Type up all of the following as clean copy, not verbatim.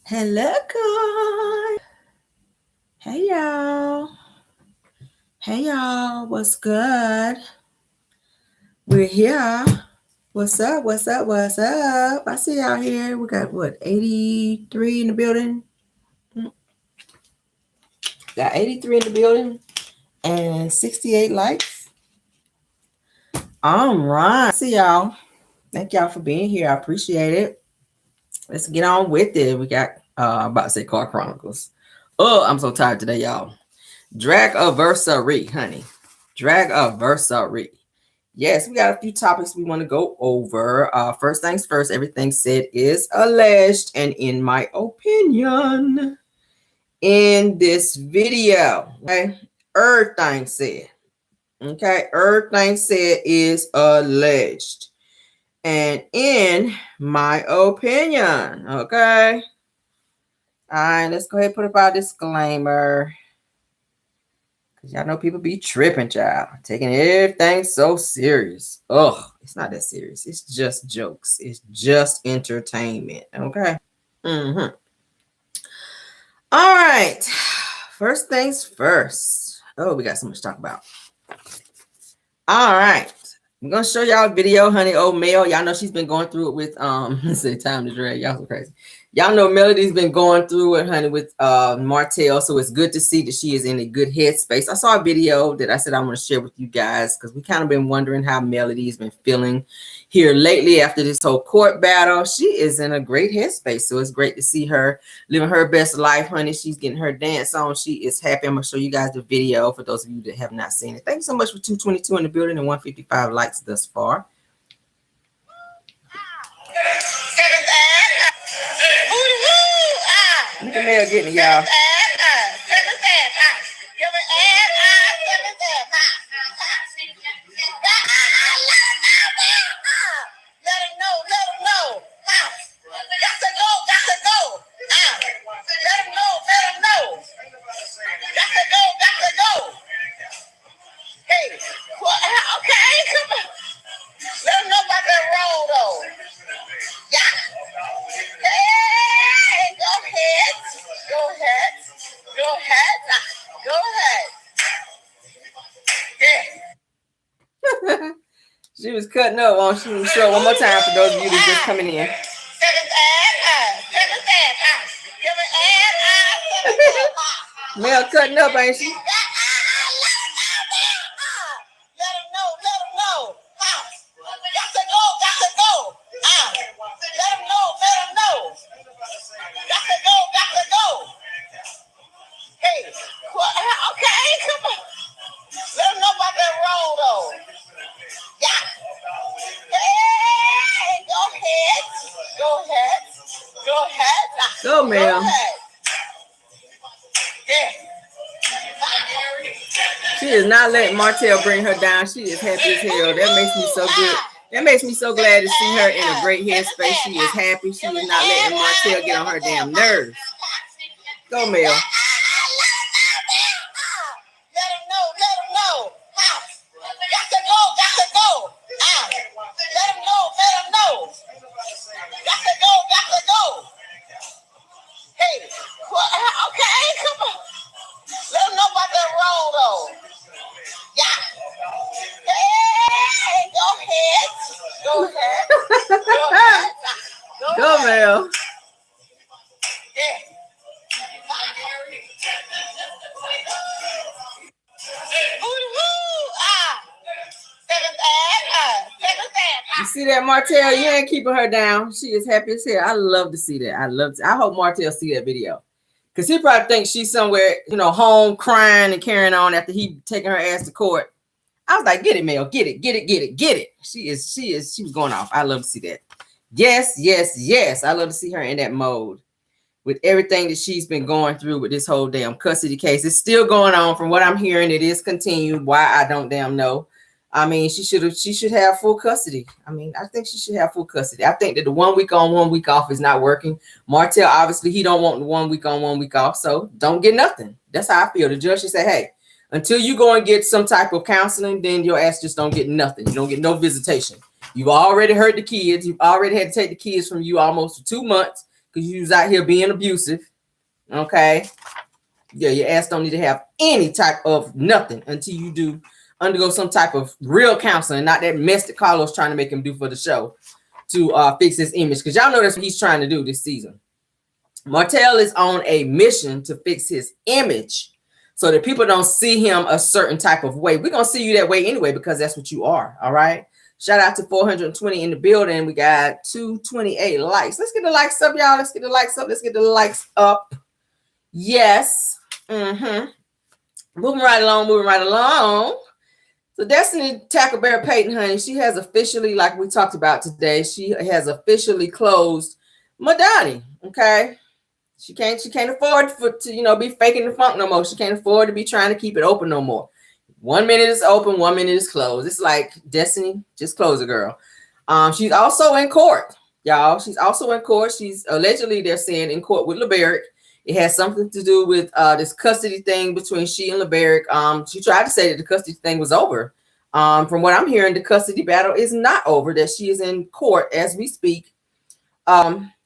Hello, guys. Hey, y'all. Hey, y'all. What's good? We're here. What's up? What's up? What's up? I see y'all here. We got what, 83 in the building? Got 83 in the building and 68 likes. All right. See y'all. Thank y'all for being here. I appreciate it. Let's get on with it. We got about to say Car Chronicles. Oh, I'm so tired today, y'all. DragaVersary, honey. DragaVersary. Yes, we got a few topics we want to go over. First things first, everything said is alleged, and in my opinion, in this video, okay, everything said, okay, everything said is alleged, and in my opinion, okay. All right, let's go ahead and put up our disclaimer. Y'all know people be tripping, child. Taking everything so serious. Ugh, it's not that serious. It's just jokes. It's just entertainment. Okay. All right. First things first. Oh, we got so much to talk about. All right. I'm gonna show y'all a video, honey. Old Mel. Y'all know she's been going through it with say time to drag. Y'all so crazy. Y'all know Melody's been going through it, honey, with Martell. So it's good to see that she is in a good headspace. I saw a video that I said I want to share with you guys because we kind of been wondering how Melody's been feeling here lately after this whole court battle. She is in a great headspace. So it's great to see her living her best life, honey. She's getting her dance on. She is happy. I'm gonna show you guys the video for those of you that have not seen it. Thank you so much for 222 in the building and 155 likes thus far. Look at Mel getting it, y'all. She was cutting up on. She was show one more time for those of you that's just coming in. Mel cutting up, ain't she? Go, Mel. She is not letting Martell bring her down. She is happy as hell. That makes me so good. That makes me so glad to see her in a great headspace. She is happy. She is not letting Martell get on her damn nerves. Go, Mel. Go, Mel. You see that, Martell? You ain't keeping her down. She is happy as hell. I love to see that. I hope Martell see that video. Because he probably thinks she's somewhere, you know, home crying and carrying on after he taking her ass to court. I was like, get it, Mel. Get it, get it, get it, get it. She was going off. I love to see that. Yes, yes, yes. I love to see her in that mode with everything that she's been going through with this whole damn custody case. It's still going on. From what I'm hearing, it is continued. Why, I don't damn know. I mean, she should have full custody. I mean, I think she should have full custody. I think that the 1 week on, 1 week off is not working. Martell, obviously, he don't want the 1 week on, 1 week off. So don't get nothing. That's how I feel. The judge should say, hey, until you go and get some type of counseling, then your ass just don't get nothing. You don't get no visitation. You've already hurt the kids. You've already had to take the kids from you almost for 2 months because you was out here being abusive. Okay. Yeah, your ass don't need to have any type of nothing until you do undergo some type of real counseling, not that mess that Carlos trying to make him do for the show to fix his image. Because y'all know that's what he's trying to do this season. Martell is on a mission to fix his image so that people don't see him a certain type of way. We're going to see you that way anyway, because that's what you are. All right. Shout out to 420 in the building. We got 228 likes. Let's get the likes up, y'all. Let's get the likes up. Let's get the likes up. Yes. Moving right along. So Destiny Tackleberry Payton, honey, she has officially, like we talked about today, she has officially closed Madani. Okay. She can't afford to be faking the funk no more. She can't afford to be trying to keep it open no more. 1 minute is open, 1 minute is closed. It's like, Destiny, just close it, girl. She's also in court, y'all. She's also in court. She's allegedly, they're saying, in court with LeBerick. It has something to do with this custody thing between she and LeBerick. She tried to say that the custody thing was over. From what I'm hearing, the custody battle is not over, that she is in court as we speak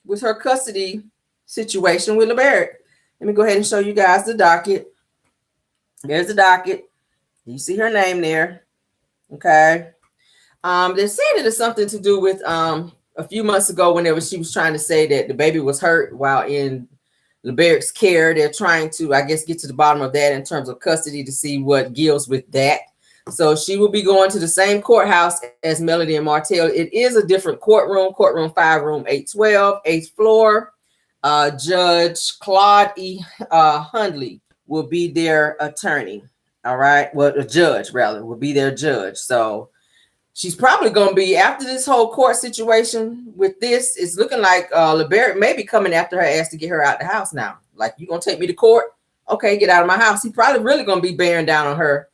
with her custody situation with LeBerick. Let me go ahead and show you guys the docket. There's the docket. You see her name there. Okay. They're saying it is something to do with a few months ago whenever she was trying to say that the baby was hurt while in LeBerick's care. They're trying to, I guess, get to the bottom of that in terms of custody to see what deals with that. So she will be going to the same courthouse as Melody and Martell. It is a different courtroom 5, room 812, 8th floor. Judge Claude E. Hundley will be their attorney. All right. Well, the judge, rather, will be their judge. So she's probably going to be, after this whole court situation with this, it's looking like LeBerick may be coming after her ass to get her out the house now. Like, you going to take me to court? Okay, get out of my house. He probably really going to be bearing down on her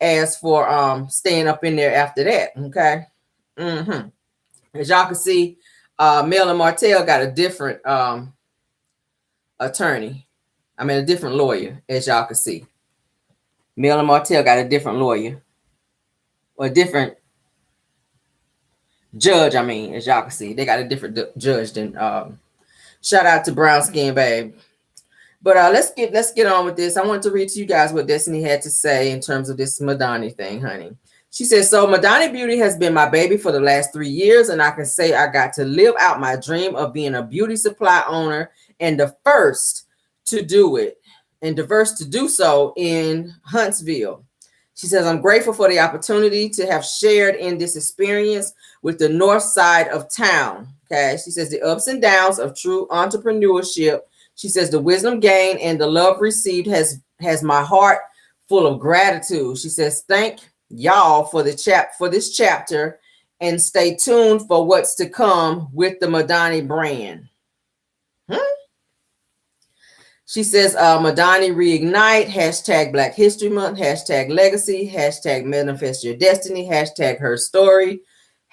as for staying up in there after that. Okay. As y'all can see, Mel and Martell got a different attorney. I mean, a different lawyer, as y'all can see. Mel and Martell got a different lawyer, or a different judge. I mean, as y'all can see, they got a different judge than shout out to Brown Skin Babe. But let's get on with this. I want to read to you guys what Destiny had to say in terms of this Madani thing, honey. She says, so Madani Beauty has been my baby for the last 3 years, and I can say I got to live out my dream of being a beauty supply owner and the first to do it, and diverse to do so in Huntsville. She says, I'm grateful for the opportunity to have shared in this experience with the north side of town. Okay. She says the ups and downs of true entrepreneurship. She says the wisdom gained and the love received has my heart full of gratitude. She says, thank y'all for this chapter, and stay tuned for what's to come with the Madani brand. She says, Madani Reignite, hashtag Black History Month, hashtag Legacy, hashtag Manifest Your Destiny, hashtag Her Story,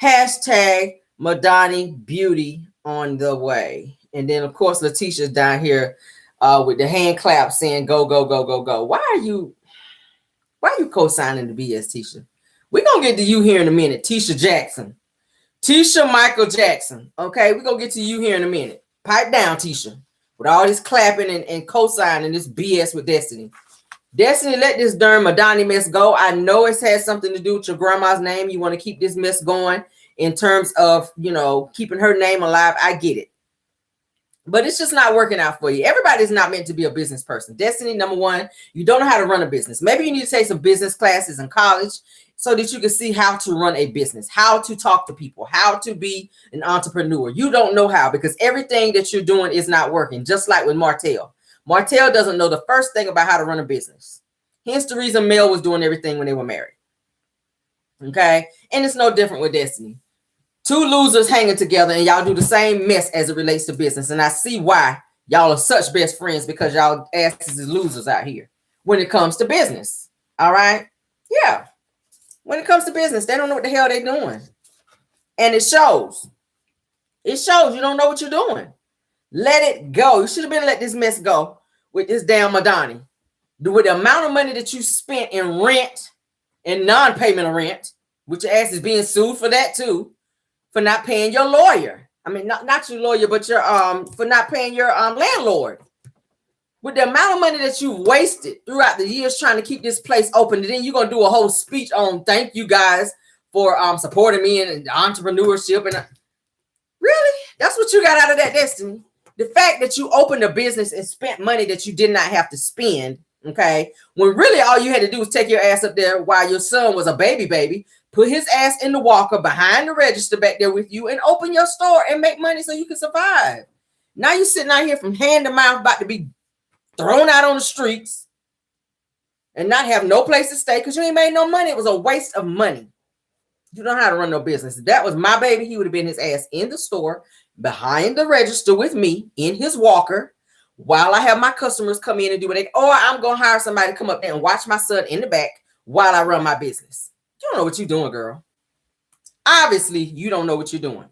hashtag Madani Beauty on the way. And then, of course, Letitia's down here with the hand clap saying, go, go, go, go, go. Why are you co-signing the BS, Tisha? We're going to get to you here in a minute, Tisha Jackson. Tisha Michael Jackson. Okay, we're going to get to you here in a minute. Pipe down, Tisha. With all this clapping and co-signing this BS with Destiny. Destiny, let this darn Madani mess go. I know it has something to do with your grandma's name. You want to keep this mess going in terms of, keeping her name alive. I get it. But it's just not working out for you. Everybody's not meant to be a business person. Destiny, number one, you don't know how to run a business. Maybe you need to take some business classes in college so that you can see how to run a business, how to talk to people, how to be an entrepreneur. You don't know how, because everything that you're doing is not working, just like with Martell. Martell doesn't know the first thing about how to run a business. Hence the reason Mel was doing everything when they were married. Okay? And it's no different with Destiny. Two losers hanging together, and y'all do the same mess as it relates to business. And I see why y'all are such best friends, because y'all asses is losers out here when it comes to business. All right? Yeah. When it comes to business, they don't know what the hell they're doing. And it shows. It shows you don't know what you're doing. Let it go. You should have been let this mess go with this damn Madani. With the amount of money that you spent in rent and non-payment of rent, which your ass is being sued for that too, for not paying your lawyer. I mean, not your lawyer, but your for not paying your landlord. With the amount of money that you wasted throughout the years trying to keep this place open, and then you're gonna do a whole speech on thank you guys for supporting me in entrepreneurship. And really, that's what you got out of that, Destiny. The fact that you opened a business and spent money that you did not have to spend, okay, when really all you had to do was take your ass up there while your son was a baby, put his ass in the walker behind the register back there with you and open your store and make money so you can survive. Now you're sitting out here from hand to mouth about to be thrown out on the streets and not have no place to stay because you ain't made no money. It was a waste of money. You don't know how to run no business. If that was my baby, he would have been his ass in the store behind the register with me in his walker while I have my customers come in and do what they, or I'm going to hire somebody to come up there and watch my son in the back while I run my business. You don't know what you're doing, girl. Obviously, you don't know what you're doing.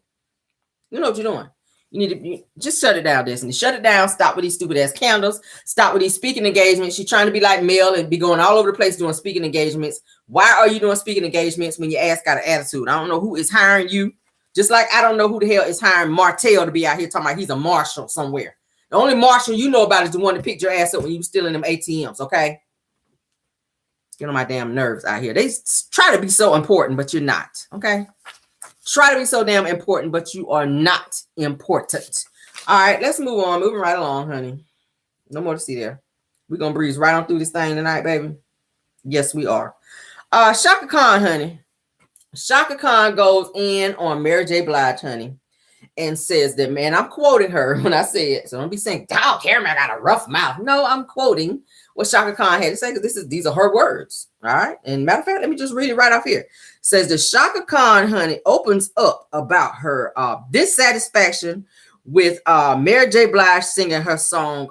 You know what you're doing. You need to just shut it down, Destiny. Shut it down. Stop with these stupid ass candles. Stop with these speaking engagements. She's trying to be like Mel and be going all over the place doing speaking engagements. Why are you doing speaking engagements when your ass got an attitude? I don't know who is hiring you. Just like I don't know who the hell is hiring Martell to be out here talking about he's a marshal somewhere. The only marshal you know about is the one that picked your ass up when you were stealing them ATMs, okay? Get on my damn nerves out here. They try to be so important, but you're not, okay? Try to be so damn important, but you are not important. All right, let's move on. Moving right along, honey. No more to see there. We're going to breeze right on through this thing tonight, baby. Yes, we are. Chaka Kahn, honey. Chaka Kahn goes in on Mary J. Blige, honey, and says that, man, I'm quoting her when I say it. So don't be saying, dog, Cameron got a rough mouth. No, I'm quoting what Chaka Kahn had to say because these are her words. All right. And matter of fact, let me just read it right off here. It says that Chaka Kahn, honey, opens up about her dissatisfaction with Mary J. Blige singing her song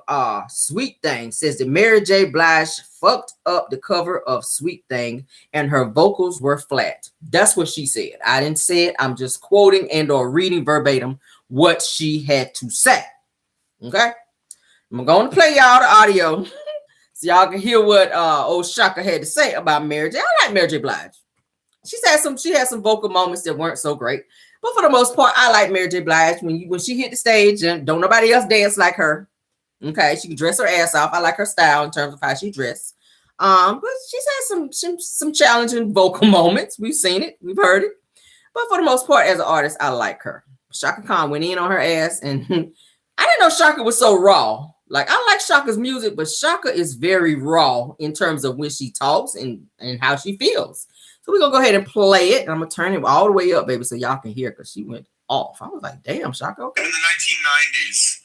Sweet Thing. Says that Mary J. Blige fucked up the cover of Sweet Thing and her vocals were flat. That's what she said. I didn't say it. I'm just quoting and or reading verbatim what she had to say. Okay. I'm going to play y'all the audio so y'all can hear what old Chaka had to say about Mary J. I like Mary J. Blige. She had some vocal moments that weren't so great. But for the most part, I like Mary J. Blige. When she hit the stage and don't nobody else dance like her. Okay, she can dress her ass off. I like her style in terms of how she dressed. But she's had some challenging vocal moments. We've seen it, we've heard it. But for the most part, as an artist, I like her. Chaka Kahn went in on her ass, and I didn't know Chaka was so raw. Like, I like Chaka's music, but Chaka is very raw in terms of when she talks and how she feels. So we're going to go ahead and play it. And I'm going to turn it all the way up, baby, so y'all can hear because she went off. I was like, damn, Chaka. Okay. In the 1990s,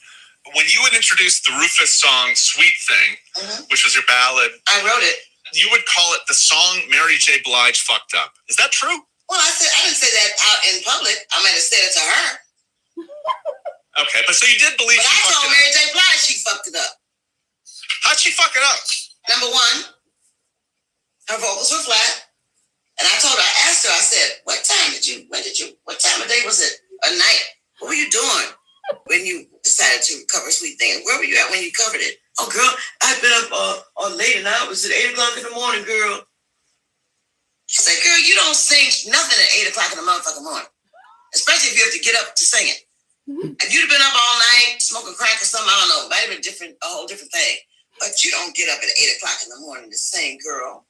when you would introduce the Rufus song Sweet Thing, which was your ballad. I wrote it. You would call it the song Mary J. Blige fucked up. Is that true? Well, I didn't say that out in public. I might have said it to her. Okay, but so you did believe but she I fucked told it Mary up. J. Blige she fucked it up. How'd she fuck it up? Number one, her vocals were flat. And I asked her, I said, what time of day was it? A night? What were you doing when you decided to cover Sweet Thing? Where were you at when you covered it? Oh, girl, I've been up all late and I was at 8 o'clock in the morning, girl. She said, girl, you don't sing nothing at 8 o'clock in the motherfucking morning. Especially if you have to get up to sing it. If you'd have been up all night smoking crack or something, I don't know, it might have been a whole different thing. But you don't get up at 8 o'clock in the morning to sing, girl.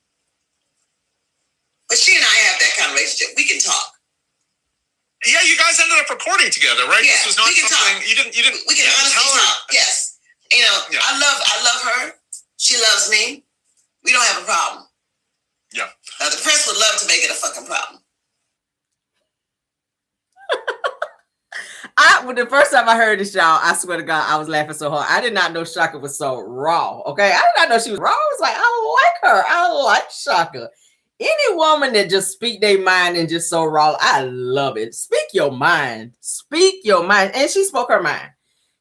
But she and I have that kind of relationship. We can talk. Yeah, you guys ended up recording together, right? Yeah, this was not we can something talk. you didn't. We can honestly talk. Yes, you know, yeah. I love her. She loves me. We don't have a problem. Yeah. Now the press would love to make it a fucking problem. When the first time I heard this, y'all, I swear to God, I was laughing so hard. I did not know Chaka was so raw. Okay, I did not know she was raw. I was like, I like her. I like Chaka. Any woman that just speak their mind and just so raw, I love it. Speak your mind. Speak your mind. And she spoke her mind.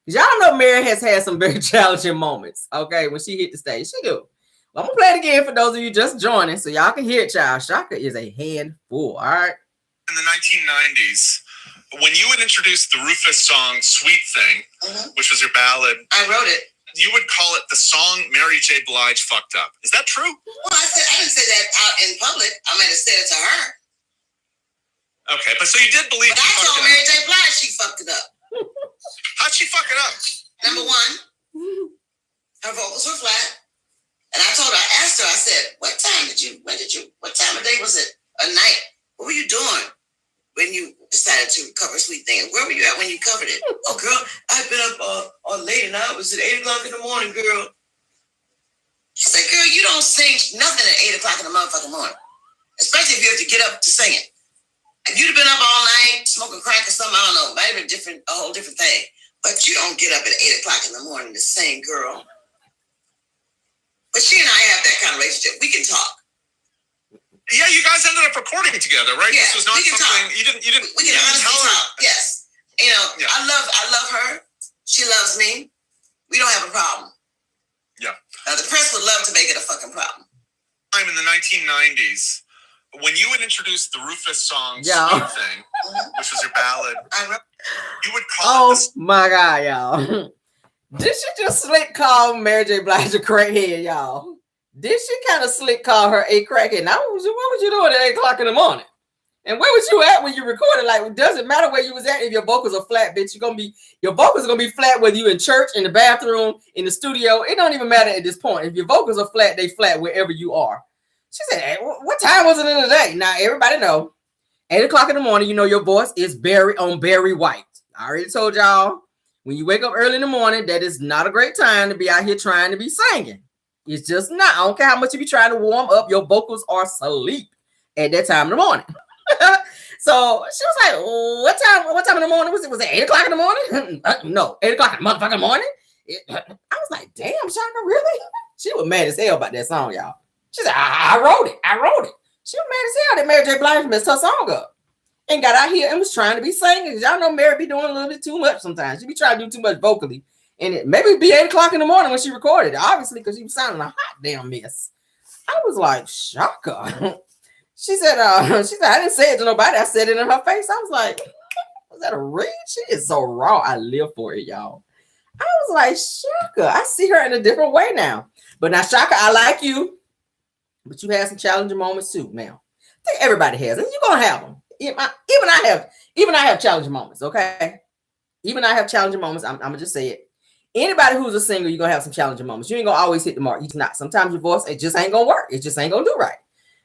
Y'all know Mary has had some very challenging moments, okay, when she hit the stage. She do. Well, I'm going to play it again for those of you just joining so y'all can hear it, child. Chaka is a handful, all right? In the 1990s, when you would introduce the Rufus song Sweet Thing, which was your ballad. I wrote it. You would call it the song Mary J. Blige fucked up. Is that true? Well, I didn't say that out in public. I might have said it to her. Okay, but so you did believe. But I told Mary J. Blige she fucked it up. Number one, her vocals were flat. And I told her, I asked her, I said, what time of day was it? A night? What were you doing when you decided to cover Sweet Thing? Where were you at when you covered it? Oh, girl, I've been up all late and I was at 8 o'clock in the morning, girl. I said, girl, you don't sing nothing at 8 o'clock in the motherfucking morning. Especially if you have to get up to sing it. If you'd have been up all night smoking crack or something, I don't know, might have been a whole different thing. But you don't get up at 8 o'clock in the morning to sing, girl. But she and I have that kind of relationship. We can talk. Yeah, you guys ended up recording together, right? Yeah, this was not we can something talk. you didn't. We can honestly tell her. talk. Yes, you know, yeah. I love her. She loves me. We don't have a problem. Yeah. The press would love to make it a fucking problem. I'm in the 1990s when you would introduce the Rufus song "Sweet Thing," which was your ballad. You would call it. Oh my god, y'all! Did she just slick call Mary J. Blige a crackhead, y'all? Did she kind of slick call her a crackhead? Now, what was you doing at 8 o'clock in the morning? And where was you at when you recorded? Like, it doesn't matter where you was at if your vocals are flat, bitch. Your vocals are gonna be flat whether you in church, in the bathroom, in the studio. It don't even matter at this point. If your vocals are flat, they flat wherever you are. She said, hey, what time was it in the day? Now, everybody know, 8 o'clock in the morning, you know your voice is Barry White. I already told y'all, when you wake up early in the morning, that is not a great time to be out here trying to be singing. It's just not. I don't care how much you be trying to warm up. Your vocals are asleep at that time in the morning. So she was like, what time in the morning was it? Was it 8 o'clock in the morning? No, 8 o'clock in the motherfucking morning. I was like, damn, Chaka, really? She was mad as hell about that song, y'all. She said, I wrote it. She was mad as hell that Mary J. Blige messed her song up and got out here and was trying to be singing. Y'all know Mary be doing a little bit too much sometimes. She be trying to do too much vocally. And it maybe be 8 o'clock in the morning when she recorded it, obviously, because she was sounding a hot damn mess. I was like, Chaka. She said, I didn't say it to nobody. I said it in her face. I was like, was that a read? She is so raw. I live for it, y'all. I was like, Chaka, I see her in a different way now. But now, Chaka, I like you. But you had some challenging moments too, now. I think everybody has, and you're gonna have them. Even I have challenging moments, okay? Even I have challenging moments. I'm gonna just say it. Anybody who's a singer, you're gonna have some challenging moments. You ain't gonna always hit the mark. You're not. Sometimes your voice, it just ain't gonna work. It just ain't gonna do right.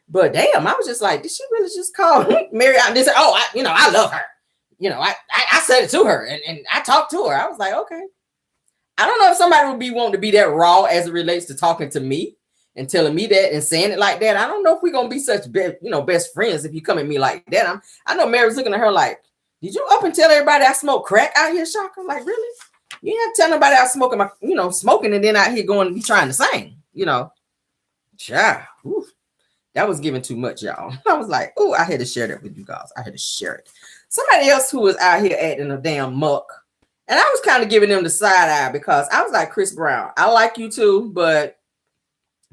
But damn, I was just like, did she really just call Mary out and say, oh, I love her. You know, I said it to her and I talked to her. I was like, okay. I don't know if somebody would be wanting to be that raw as it relates to talking to me and telling me that and saying it like that. I don't know if we're gonna be such best friends if you come at me like that. I know Mary's looking at her like, did you up and tell everybody I smoke crack out here, Chaka? Like, really? You ain't have to tell nobody I smoking smoking and then out here going to be trying to sing, Yeah. That was giving too much, y'all. I was like, I had to share that with you guys. I had to share it. Somebody else who was out here acting a damn muck. And I was kind of giving them the side eye because I was like, Chris Brown, I like you too, but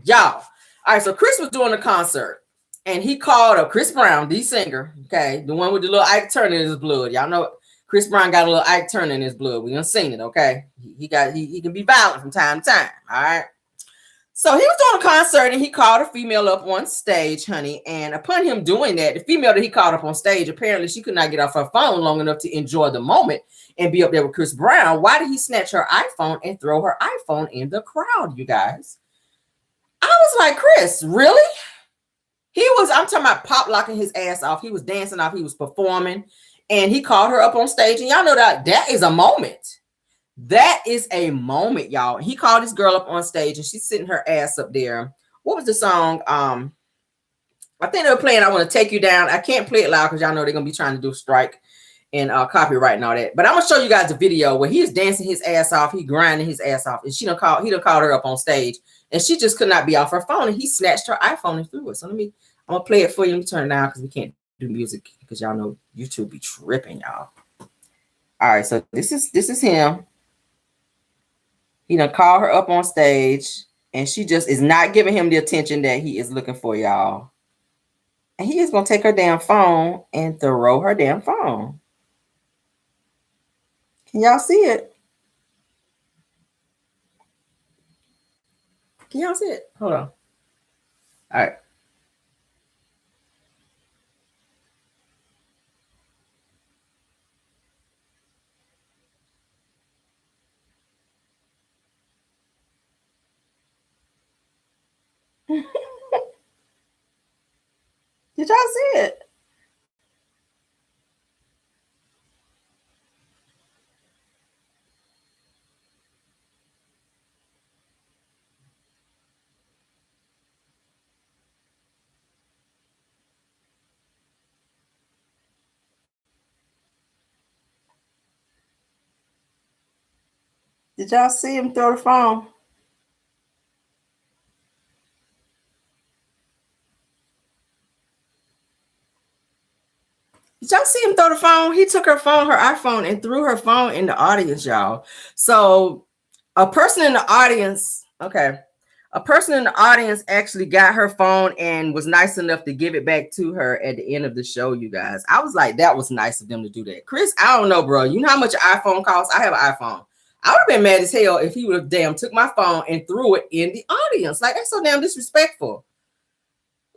y'all. All right, so Chris was doing a concert and he called up Chris Brown, the singer, okay, the one with the little Ike Turner in his blood. Y'all know Chris Brown got a little Ike Turner in his blood. We done seen it, okay? He can be violent from time to time, all right? So he was doing a concert and he called a female up on stage, honey. And upon him doing that, the female that he called up on stage, apparently she could not get off her phone long enough to enjoy the moment and be up there with Chris Brown. Why did he snatch her iPhone and throw her iPhone in the crowd, you guys? I was like, Chris, really? I'm talking about pop locking his ass off. He was dancing off. He was performing and he called her up on stage. And y'all know that is a moment. That is a moment, y'all. He called this girl up on stage and she's sitting her ass up there. What was the song? I think they were playing I Want to Take You Down. I can't play it loud because y'all know they're going to be trying to do strike and copyright and all that. But I'm going to show you guys the video where he's dancing his ass off. He grinding his ass off. And he done called her up on stage. And she just could not be off her phone. And he snatched her iPhone and threw it. So I'm going to play it for you. Let me turn it down because we can't do music because y'all know YouTube be tripping, y'all. All right, so this is him. He done called her up on stage and she just is not giving him the attention that he is looking for, y'all. And he is going to take her damn phone and throw her damn phone. Can y'all see it? Can y'all see it? Hold on. All right. Did y'all see it? Did y'all see him throw the phone? Did y'all see him throw the phone? He took her phone, her iPhone, and threw her phone in the audience, y'all. So a person in the audience, okay, a person in the audience actually got her phone and was nice enough to give it back to her at the end of the show, you guys. I was like, that was nice of them to do that. Chris, I don't know, bro. You know how much an iPhone costs? I have an iPhone. I would have been mad as hell if he would have damn took my phone and threw it in the audience. Like, that's so damn disrespectful.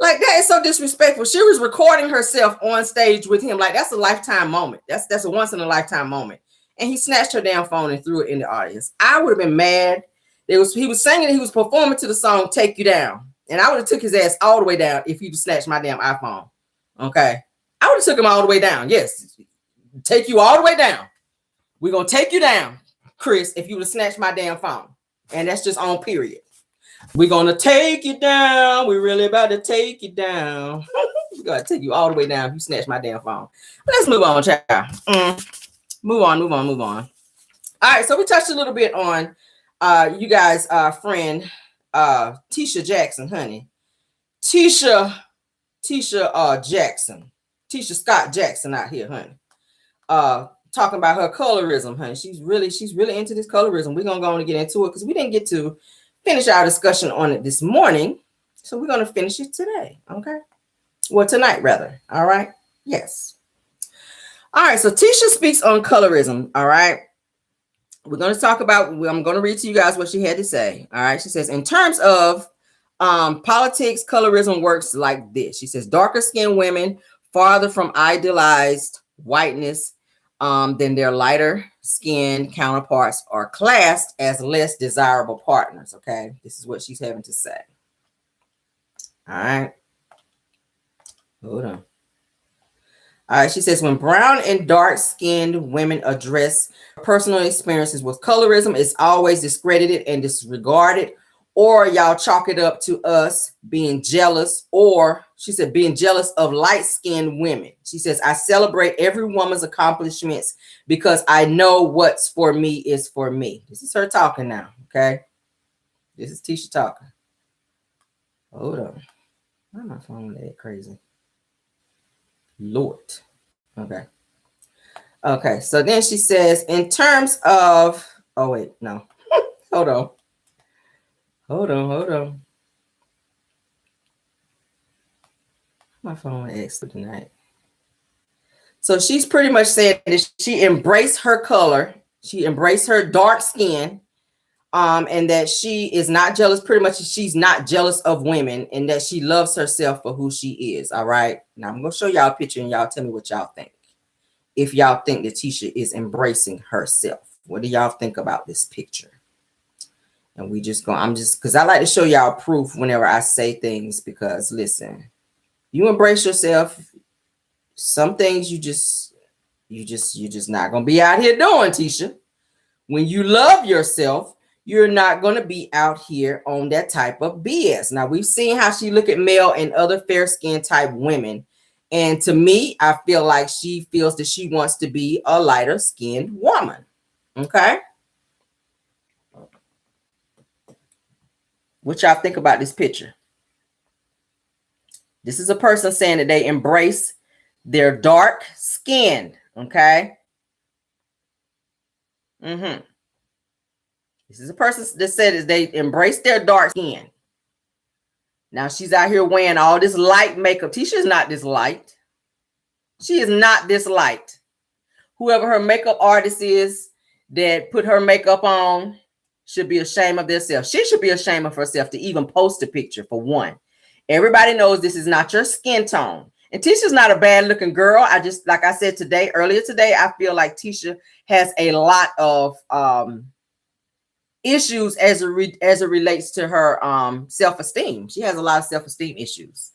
Like, that is so disrespectful. She was recording herself on stage with him. Like, that's a lifetime moment. That's a once in a lifetime moment. And he snatched her damn phone and threw it in the audience. I would have been mad. He was singing, he was performing to the song Take You Down. And I would have took his ass all the way down if he'd snatched my damn iPhone. Okay. I would have took him all the way down. Yes. Take you all the way down. We're going to take you down, Chris, if you would have snatched my damn phone. And that's just on period. We're going to take you down. We're really about to take you down. We're going to take you all the way down if you snatch my damn phone. But let's move on, child. Move on. All right, so we touched a little bit on you guys' friend Tisha Jackson, honey. Tisha Jackson. Tisha Scott Jackson out here, honey. Talking about her colorism, honey. She's really into this colorism. We're going to go on and get into it because we didn't get to finish our discussion on it this morning. So we're going to finish it today. Okay. Well, tonight, rather. All right. Yes. All right. So Tisha speaks on colorism. All right. We're going to talk about, I'm going to read to you guys what she had to say. All right. She says, in terms of politics, colorism works like this. She says, darker skinned women farther from idealized whiteness than their lighter skinned counterparts are classed as less desirable partners. Okay, this is what she's having to say. All right, hold on. All right, she says, when brown and dark skinned women address personal experiences with colorism, it's always discredited and disregarded, or y'all chalk it up to us being jealous, or she said being jealous of light-skinned women. She says, I celebrate every woman's accomplishments because I know what's for me is for me. This is her talking now, okay? This is Tisha talking. Hold on. Why am I phone that crazy? Lord. Okay. Okay, so then she says, in terms of, oh, wait, no. Hold on. My phone extra tonight. So she's pretty much saying that she embraced her color. She embraced her dark skin. And that she is not jealous. Pretty much she's not jealous of women and that she loves herself for who she is. All right. Now I'm going to show y'all a picture and y'all tell me what y'all think. If y'all think that Tisha is embracing herself. What do y'all think about this picture? And we just go, because I like to show y'all proof whenever I say things, because listen, you embrace yourself. Some things you're just not going to be out here doing, Tisha. When you love yourself, you're not going to be out here on that type of BS. Now, we've seen how she look at male and other fair skin type women. And to me, I feel like she feels that she wants to be a lighter skinned woman. Okay. What y'all think about this picture? This is a person saying that they embrace their dark skin. Okay. This is a person that said that they embrace their dark skin. Now she's out here wearing all this light makeup. Tisha is not this light. She is not this light. Whoever her makeup artist is that put her makeup on should be ashamed of themselves. She should be ashamed of herself to even post a picture, for one. Everybody knows this is not your skin tone. And Tisha's not a bad looking girl. I just, like I said earlier today, I feel like Tisha has a lot of issues as it relates to her self-esteem. She has a lot of self-esteem issues.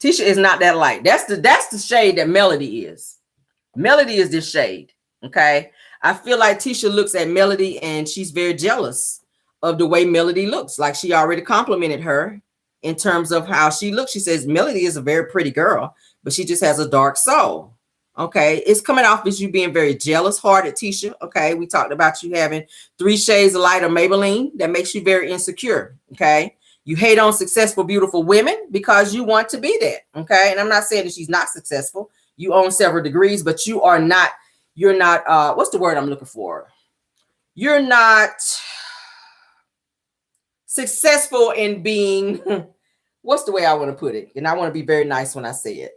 Tisha is not that light. That's the shade that Melody is. Melody is this shade. Okay. I feel like Tisha looks at Melody and she's very jealous of the way Melody looks. Like she already complimented her in terms of how she looks. She says Melody is a very pretty girl, but she just has a dark soul. Okay. It's coming off as you being very jealous hearted, Tisha. Okay. We talked about you having 3 shades of light of Maybelline. That makes you very insecure. Okay. You hate on successful, beautiful women because you want to be that. Okay. And I'm not saying that she's not successful. You own several degrees, but you're not, what's the word I'm looking for? You're not successful in being, what's the way I want to put it? And I want to be very nice when I say it.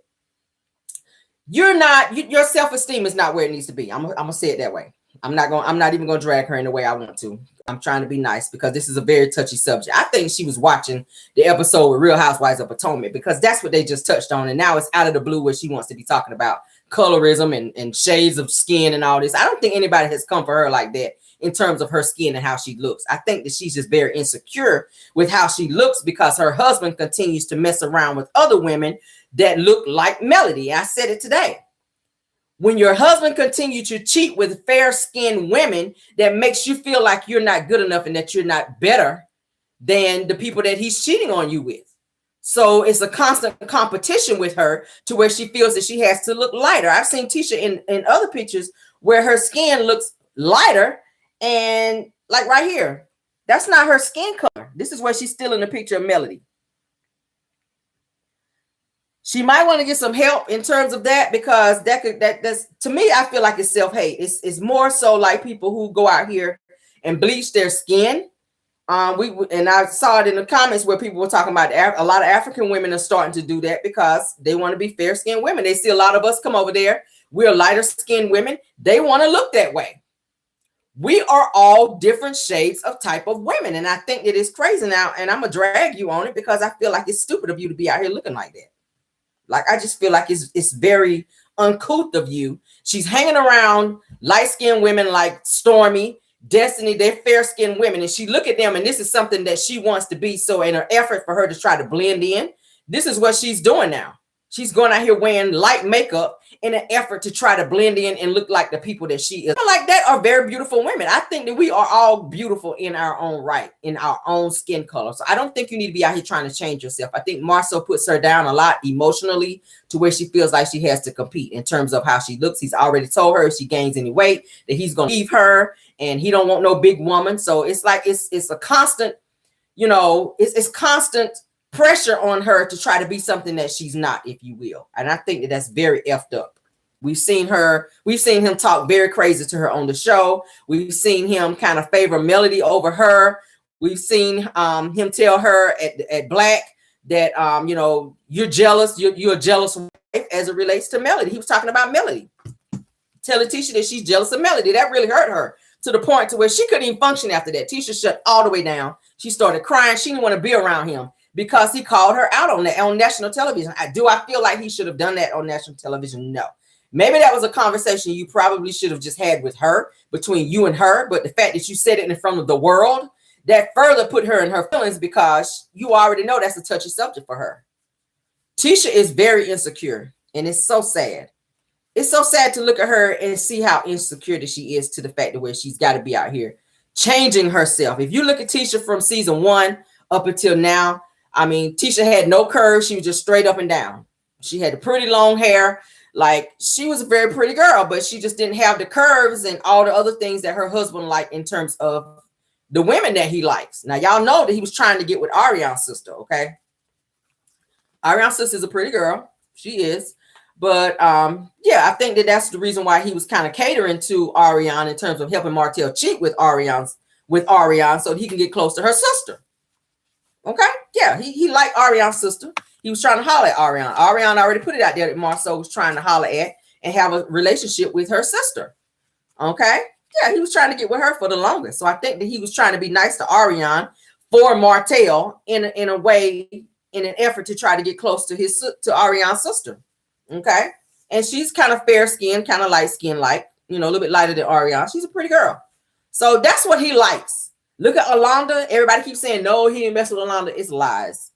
Your self-esteem is not where it needs to be. I'm gonna say it that way. I'm not even gonna drag her in the way I want to. I'm trying to be nice because this is a very touchy subject. I think she was watching the episode with Real Housewives of Potomac because that's what they just touched on. And now it's out of the blue where she wants to be talking about colorism and shades of skin and all this. I don't think anybody has come for her like that in terms of her skin and how she looks. I think that she's just very insecure with how she looks because her husband continues to mess around with other women that look like Melody. I said it today. When your husband continues to cheat with fair-skinned women, that makes you feel like you're not good enough and that you're not better than the people that he's cheating on you with. So it's a constant competition with her to where she feels that she has to look lighter. I've seen Tisha in other pictures where her skin looks lighter, and like right here, that's not her skin color. This is where she's still in the picture of Melody. She might want to get some help in terms of that because that's to me, I feel like it's self-hate. It's more so like people who go out here and bleach their skin. And I saw it in the comments where people were talking about a lot of African women are starting to do that because they want to be fair-skinned women. They see a lot of us come over there. We're lighter-skinned women. They want to look that way. We are all different shades of type of women. And I think it is crazy now. And I'm going to drag you on it because I feel like it's stupid of you to be out here looking like that. Like, I just feel like it's very uncouth of you. She's hanging around light-skinned women like Stormy, Destiny. They're fair-skinned women. And she look at them, and this is something that she wants to be. So in her effort for her to try to blend in, this is what she's doing now. She's going out here wearing light makeup in an effort to try to blend in and look like the people that she is. People like that are very beautiful women. I think that we are all beautiful in our own right, in our own skin color. So I don't think you need to be out here trying to change yourself. I think Marcel puts her down a lot emotionally to where she feels like she has to compete in terms of how she looks. He's already told her if she gains any weight that he's going to leave her, and he don't want no big woman. So it's like it's a constant, you know, it's constant pressure on her to try to be something that she's not, if you will. And I think that that's very effed up. We've seen him talk very crazy to her on the show. We've seen him kind of favor Melody over her. We've seen him tell her at Black that you know, you're jealous, you're a jealous wife as it relates to Melody. He was talking about Melody, telling Tisha that she's jealous of Melody. That really hurt her to the point to where she couldn't even function after that. Tisha shut all the way down. She started crying. She didn't want to be around him because he called her out on national television. Do I feel like he should have done that on national television? No. Maybe that was a conversation you probably should have just had with her, between you and her. But the fact that you said it in front of the world, that further put her in her feelings because you already know that's a touchy subject for her. Tisha is very insecure, and it's so sad. It's so sad to look at her and see how insecure that she is to the fact that where she's got to be out here changing herself. If you look at Tisha from season 1 up until now, I mean, Tisha had no curves. She was just straight up and down. She had the pretty long hair. Like, she was a very pretty girl, but she just didn't have the curves and all the other things that her husband liked in terms of the women that he likes. Now, y'all know that he was trying to get with Ariana's sister, okay? Ariana's sister is a pretty girl. She is. But, yeah, I think that that's the reason why he was kind of catering to Ariana in terms of helping Martell cheat with Ariana so he can get close to her sister. Okay? Yeah, he liked Ariana's sister. He was trying to holler at Ariana. Ariana already put it out there that Marcel was trying to holler at and have a relationship with her sister. Okay? Yeah, he was trying to get with her for the longest. So I think that he was trying to be nice to Ariana for Martell in a way, in an effort to try to get close to Ariana's sister. Okay? And she's kind of fair-skinned, kind of light-skinned, like, you know, a little bit lighter than Ariana. She's a pretty girl. So that's what he likes. Look at Alonda. Everybody keeps saying, no, he didn't mess with Alonda. It's lies.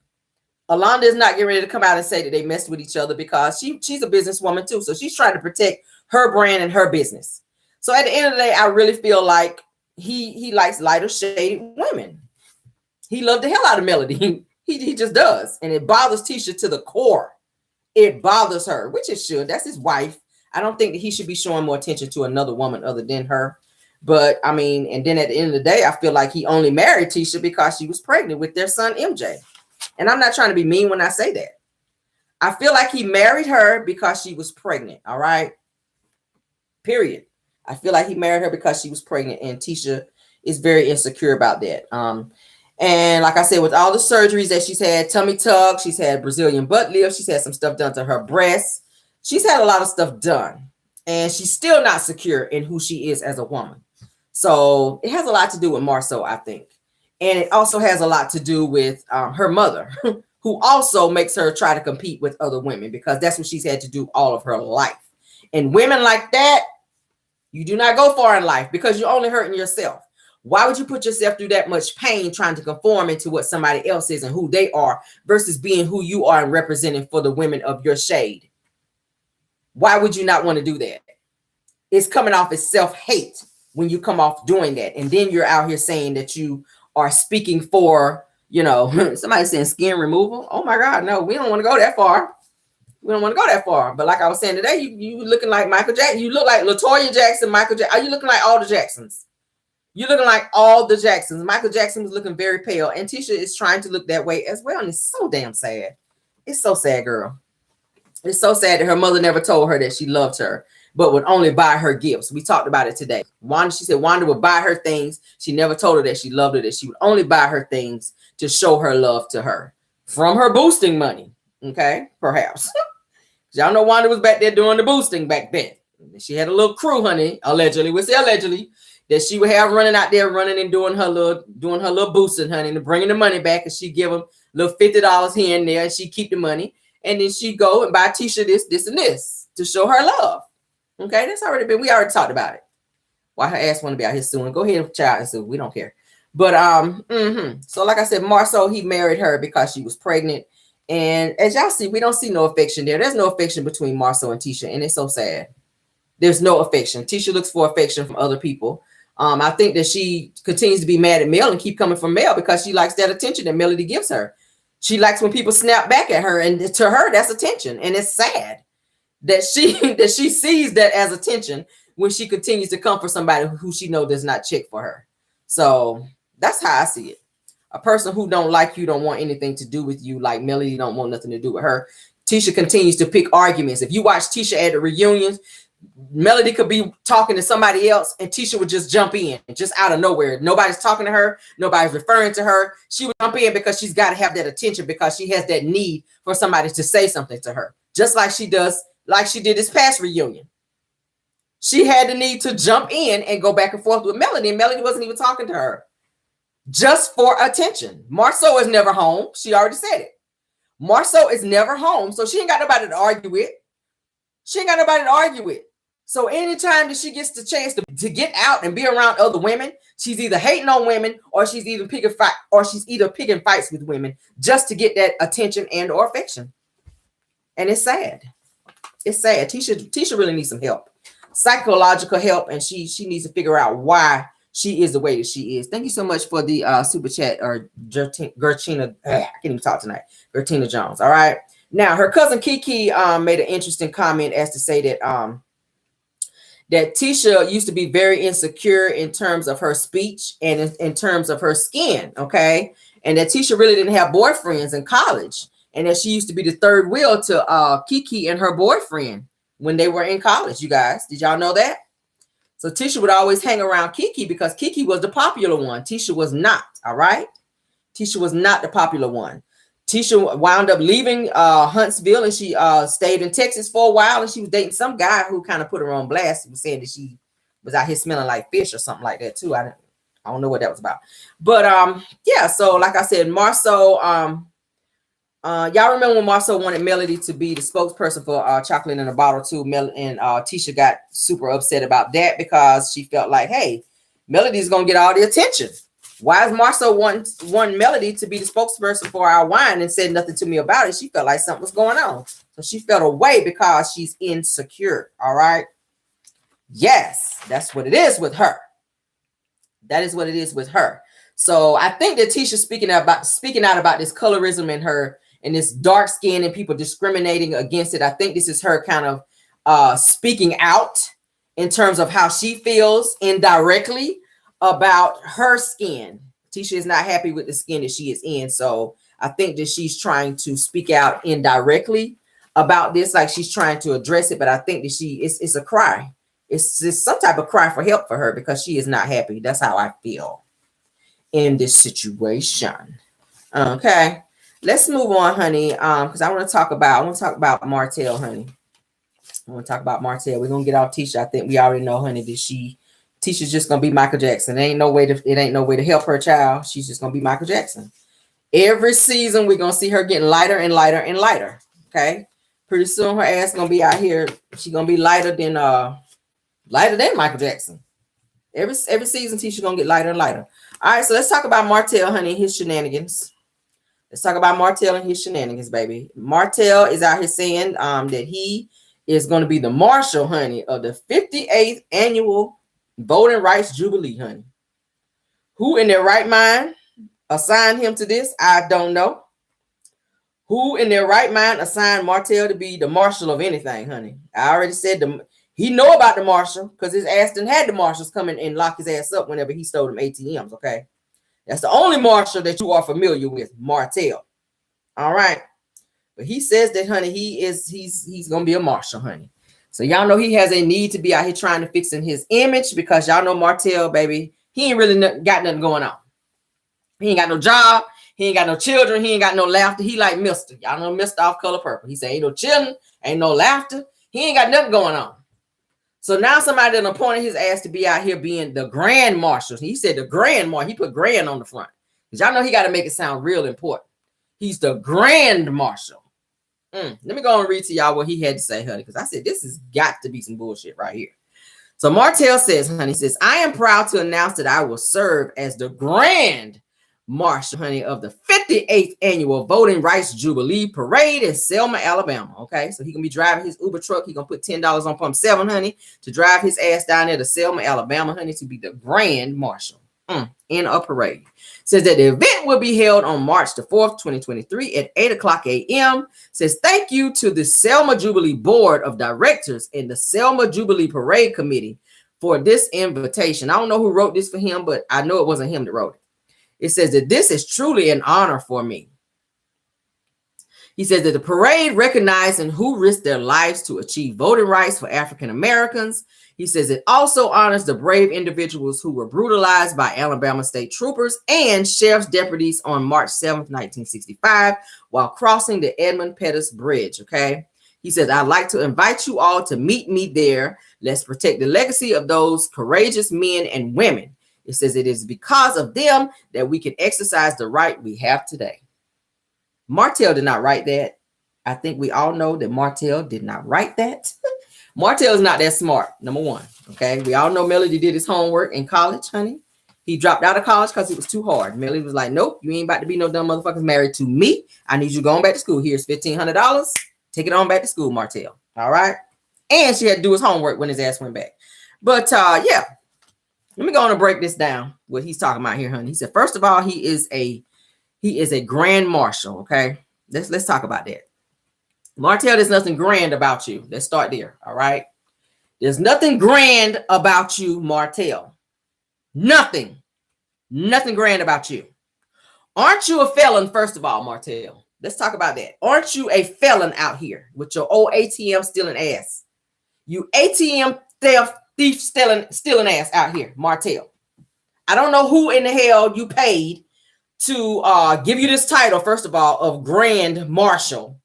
Alonda is not getting ready to come out and say that they messed with each other because she's a businesswoman too. So she's trying to protect her brand and her business. So at the end of the day, I really feel like he likes lighter shaded women. He loved the hell out of Melody. He just does. And it bothers Tisha to the core. It bothers her, which it should. That's his wife. I don't think that he should be showing more attention to another woman other than her. But I mean, and then at the end of the day, I feel like he only married Tisha because she was pregnant with their son, MJ. And I'm not trying to be mean when I say that. I feel like he married her because she was pregnant. All right. Period. I feel like he married her because she was pregnant, and Tisha is very insecure about that. And like I said, with all the surgeries that she's had, tummy tuck, she's had Brazilian butt lift, she's had some stuff done to her breasts. She's had a lot of stuff done, and she's still not secure in who she is as a woman. So it has a lot to do with Marceau, I think. And it also has a lot to do with her mother, who also makes her try to compete with other women because that's what she's had to do all of her life. And women like that, you do not go far in life because you're only hurting yourself. Why would you put yourself through that much pain trying to conform into what somebody else is and who they are versus being who you are and representing for the women of your shade? Why would you not want to do that? It's coming off as self-hate when you come off doing that. And then you're out here saying that you are speaking for, you know, somebody saying skin removal. Oh my God, no, we don't want to go that far. We don't want to go that far. But like I was saying today, you looking like Michael Jackson. You look like LaToya Jackson, Michael Jackson. Are you looking like all the Jacksons? You're looking like all the Jacksons. Michael Jackson was looking very pale. And Tisha is trying to look that way as well. And it's so damn sad. It's so sad, girl. It's so sad that her mother never told her that she loved her, but would only buy her gifts. We talked about it today. She said Wanda would buy her things. She never told her that she loved her, that she would only buy her things to show her love to her from her boosting money. Okay, perhaps. Y'all know Wanda was back there doing the boosting back then. She had a little crew, honey, allegedly. We say allegedly, that she would have running out there, running and doing her little boosting, honey, and bringing the money back, and she give them little $50 here and there, and she keep the money, and then she go and buy Tisha this, and this to show her love. Okay, that's already been. We already talked about it. Why her ass want to be out here soon? Go ahead, child, and sue. We don't care. But So like I said, Marceau, he married her because she was pregnant. And as y'all see, we don't see no affection there. There's no affection between Marceau and Tisha, and it's so sad. There's no affection. Tisha looks for affection from other people. I think that she continues to be mad at Mel and keep coming from Mel because she likes that attention that Melody gives her. She likes when people snap back at her, and to her, that's attention. And it's sad that she sees that as attention when she continues to come for somebody who she knows does not check for her. So that's how I see it. A person who don't like you, don't want anything to do with you, like Melody don't want nothing to do with her. Tisha continues to pick arguments. If you watch Tisha at the reunions, Melody could be talking to somebody else and Tisha would just jump in just out of nowhere. Nobody's talking to her. Nobody's referring to her. She would jump in because she's got to have that attention because she has that need for somebody to say something to her, just like she does, like she did this past reunion. She had the need to jump in and go back and forth with Melody, and Melody wasn't even talking to her. Just for attention. Marceau is never home. She already said it. Marceau is never home. So she ain't got nobody to argue with. She ain't got nobody to argue with. So anytime that she gets the chance to get out and be around other women, she's either hating on women or she's either picking fights with women just to get that attention and or affection. And it's sad. It's sad. Tisha really needs some help. Psychological help, and she needs to figure out why she is the way that she is. Thank you so much for the super chat, or Gertina. I can't even talk tonight. Gertina Jones. All right. Now, her cousin Kiki made an interesting comment as to say that that Tisha used to be very insecure in terms of her speech and in terms of her skin. Okay, and that Tisha really didn't have boyfriends in college, and that she used to be the third wheel to Kiki and her boyfriend when they were in college. You guys, did y'all know that? So Tisha would always hang around Kiki because Kiki was the popular one. Tisha was not, all right? Tisha was not the popular one. Tisha wound up leaving Huntsville, and she stayed in Texas for a while, and she was dating some guy who kind of put her on blast. He was saying that she was out here smelling like fish or something like that too. I don't know what that was about. But yeah, so like I said, Marceau, y'all remember when Marceau wanted Melody to be the spokesperson for Chocolate in a Bottle too, and Tisha got super upset about that because she felt like, hey, Melody is gonna get all the attention. Why is Marcel want Melody to be the spokesperson for our wine and said nothing to me about it? She felt like something was going on. So she felt away because she's insecure. All right. Yes, that's what it is with her. That is what it is with her. So I think that Tisha speaking out about this colorism in her and this dark skin and people discriminating against it. I think this is her kind of speaking out in terms of how she feels indirectly about her skin. Tisha is not happy with the skin that she is in. So I think that she's trying to speak out indirectly about this, like she's trying to address it. But I think that it's a cry. It's some type of cry for help for her because she is not happy. That's how I feel in this situation. Okay, let's move on, honey. Because I want to talk about Martell, honey. I want to talk about Martell. We're gonna get off Tisha. I think we already know, honey, that Tisha's just gonna be Michael Jackson. It ain't no way to help her child. She's just gonna be Michael Jackson. Every season we're gonna see her getting lighter and lighter and lighter. Okay, pretty soon her ass gonna be out here. She's gonna be lighter than Michael Jackson. Every season Tisha's gonna get lighter and lighter. All right, so let's talk about Martell, honey, and his shenanigans. Let's talk about Martell and his shenanigans, baby. Martell is out here saying that he is going to be the marshal, honey, of the 58th annual Voting Rights Jubilee, honey. Who in their right mind assigned him to this? I don't know. Who in their right mind assigned Martell to be the marshal of anything, honey? I already said he know about the marshal because his ass done had the marshals come in and lock his ass up whenever he stole them ATMs, okay? That's the only marshal that you are familiar with, Martell. All right. But he says that, honey, he's going to be a marshal, honey. So y'all know he has a need to be out here trying to fix in his image because y'all know Martell, baby, he ain't really got nothing going on. He ain't got no job. He ain't got no children. He ain't got no laughter. He like Mr. Y'all know Mr. off Color Purple. He say ain't no children, ain't no laughter. He ain't got nothing going on. So now somebody done appointed his ass to be out here being the Grand Marshal. He said the Grand Marshal. He put Grand on the front. Because y'all know he got to make it sound real important. He's the Grand Marshal. Let me go and read to y'all what he had to say, honey. Because I said this has got to be some bullshit right here. So Martell says, honey, says, I am proud to announce that I will serve as the Grand Marshal, honey, of the 58th annual Voting Rights Jubilee Parade in Selma, Alabama. Okay, so he gonna be driving his Uber truck. He gonna put $10 on pump 7, honey, to drive his ass down there to Selma, Alabama, honey, to be the Grand Marshal in a parade. Says that the event will be held on March the 4th, 2023 at 8:00 a.m. Says thank you to the Selma Jubilee Board of Directors and the Selma Jubilee Parade Committee for this invitation. I don't know who wrote this for him, but I know it wasn't him that wrote it. It says that this is truly an honor for me. He says that the parade recognizing who risked their lives to achieve voting rights for African Americans. He says it also honors the brave individuals who were brutalized by Alabama state troopers and sheriff's deputies on March 7th, 1965, while crossing the Edmund Pettus Bridge. Okay. He says, I'd like to invite you all to meet me there. Let's protect the legacy of those courageous men and women. It says it is because of them that we can exercise the right we have today. Martell did not write that. I think we all know that Martell did not write that. Martell is not that smart, number one. Okay, we all know Melody did his homework in college, honey. He dropped out of college because it was too hard. Melody was like, nope, you ain't about to be no dumb motherfuckers married to me. I need you going back to school. Here's $1,500. Take it on back to school, Martell. All right. And she had to do his homework when his ass went back. But yeah. Let me go on and break this down, what he's talking about here, honey. He said, first of all, he is a Grand Marshal, okay? Let's talk about that. Martell, there's nothing grand about you. Let's start there, all right? There's nothing grand about you, Martell. Nothing grand about you. Aren't you a felon, first of all, Martell? Let's talk about that. Aren't you a felon out here with your old ATM stealing ass? You ATM theft thief stealing ass out here, Martell. I don't know who in the hell you paid to give you this title, first of all, of Grand Marshal.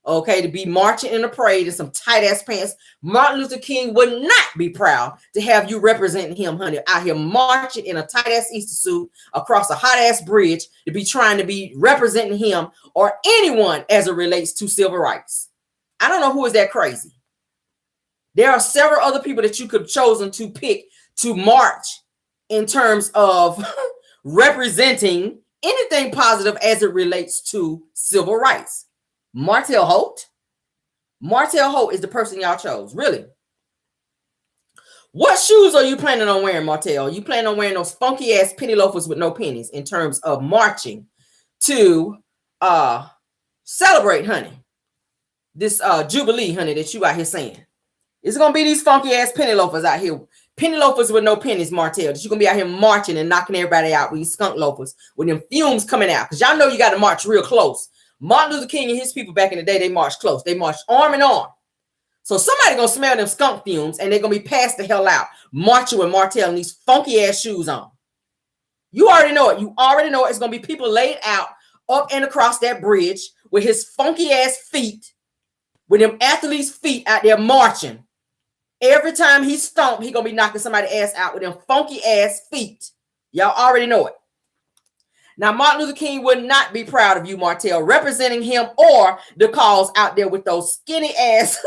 Okay, to be marching in a parade in some tight ass pants. Martin Luther King would not be proud to have you representing him, honey, out here marching in a tight ass Easter suit across a hot ass bridge to be trying to be representing him or anyone as it relates to civil rights. I don't know who is that crazy. There are several other people that you could have chosen to pick to march in terms of representing anything positive as it relates to civil rights. Martell Holt. Martell Holt is the person y'all chose, really. What shoes are you planning on wearing, Martell? You planning on wearing those funky ass penny loafers with no pennies in terms of marching to celebrate, honey? This Jubilee, honey, that you out here saying. It's gonna be these funky ass penny loafers out here. Penny loafers with no pennies, Martell. That you're gonna be out here marching and knocking everybody out with these skunk loafers with them fumes coming out. Because y'all know you got to march real close. Martin Luther King and his people back in the day, they marched close. They marched arm in arm. So somebody gonna smell them skunk fumes and they're gonna be passed the hell out, marching with Martell and these funky ass shoes on. You already know it. You already know it. It's gonna be people laid out up and across that bridge with his funky ass feet, with them athletes' feet out there marching. Every time he stomp, he gonna be knocking somebody's ass out with them funky ass feet. Y'all already know it. Now, Martin Luther King would not be proud of you, Martell, representing him or the cause out there with those skinny ass,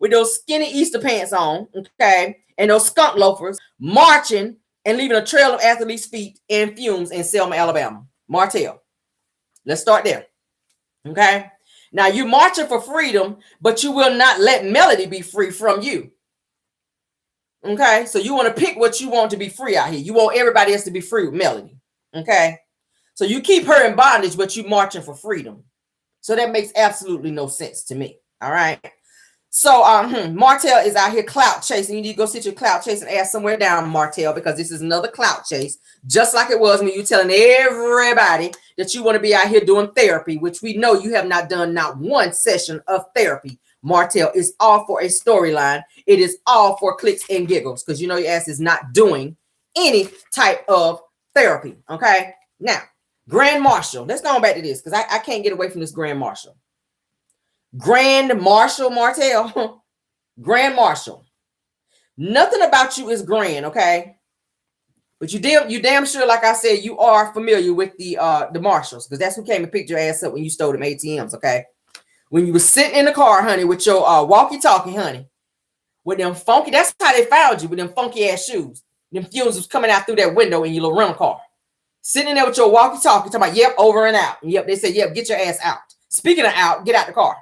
with those skinny Easter pants on, okay, and those skunk loafers, marching and leaving a trail of athletes' feet and fumes in Selma, Alabama. Martell, let's start there, okay? Now, you're marching for freedom, but you will not let Melody be free from you. Okay, so you want to pick what you want to be free out here. You want everybody else to be free with Melody. Okay, so you keep her in bondage, but you marching for freedom. So that makes absolutely no sense to me. All right. So Martell is out here clout chasing. You need to go sit your clout chasing ass somewhere down, Martell, because this is another clout chase, just like it was when you're telling everybody that you want to be out here doing therapy, which we know you have not done not one session of therapy. Martell is all for a storyline. It is all for clicks and giggles because you know your ass is not doing any type of therapy. Okay. Now, Grand Marshal. Let's go on back to this because I can't get away from this Grand Marshal. Grand Marshal, Martell. Grand Marshal. Nothing about you is grand, okay? But you damn sure, like I said, you are familiar with the marshals because that's who came and picked your ass up when you stole them ATMs, okay? When you were sitting in the car, honey, with your walkie-talkie, honey, with them funky, that's how they found you, with them funky ass shoes. Them fumes was coming out through that window in your little rental car. Sitting there with your walkie-talkie, talking about, yep, over and out. And yep, they said, yep, get your ass out. Speaking of out, get out the car.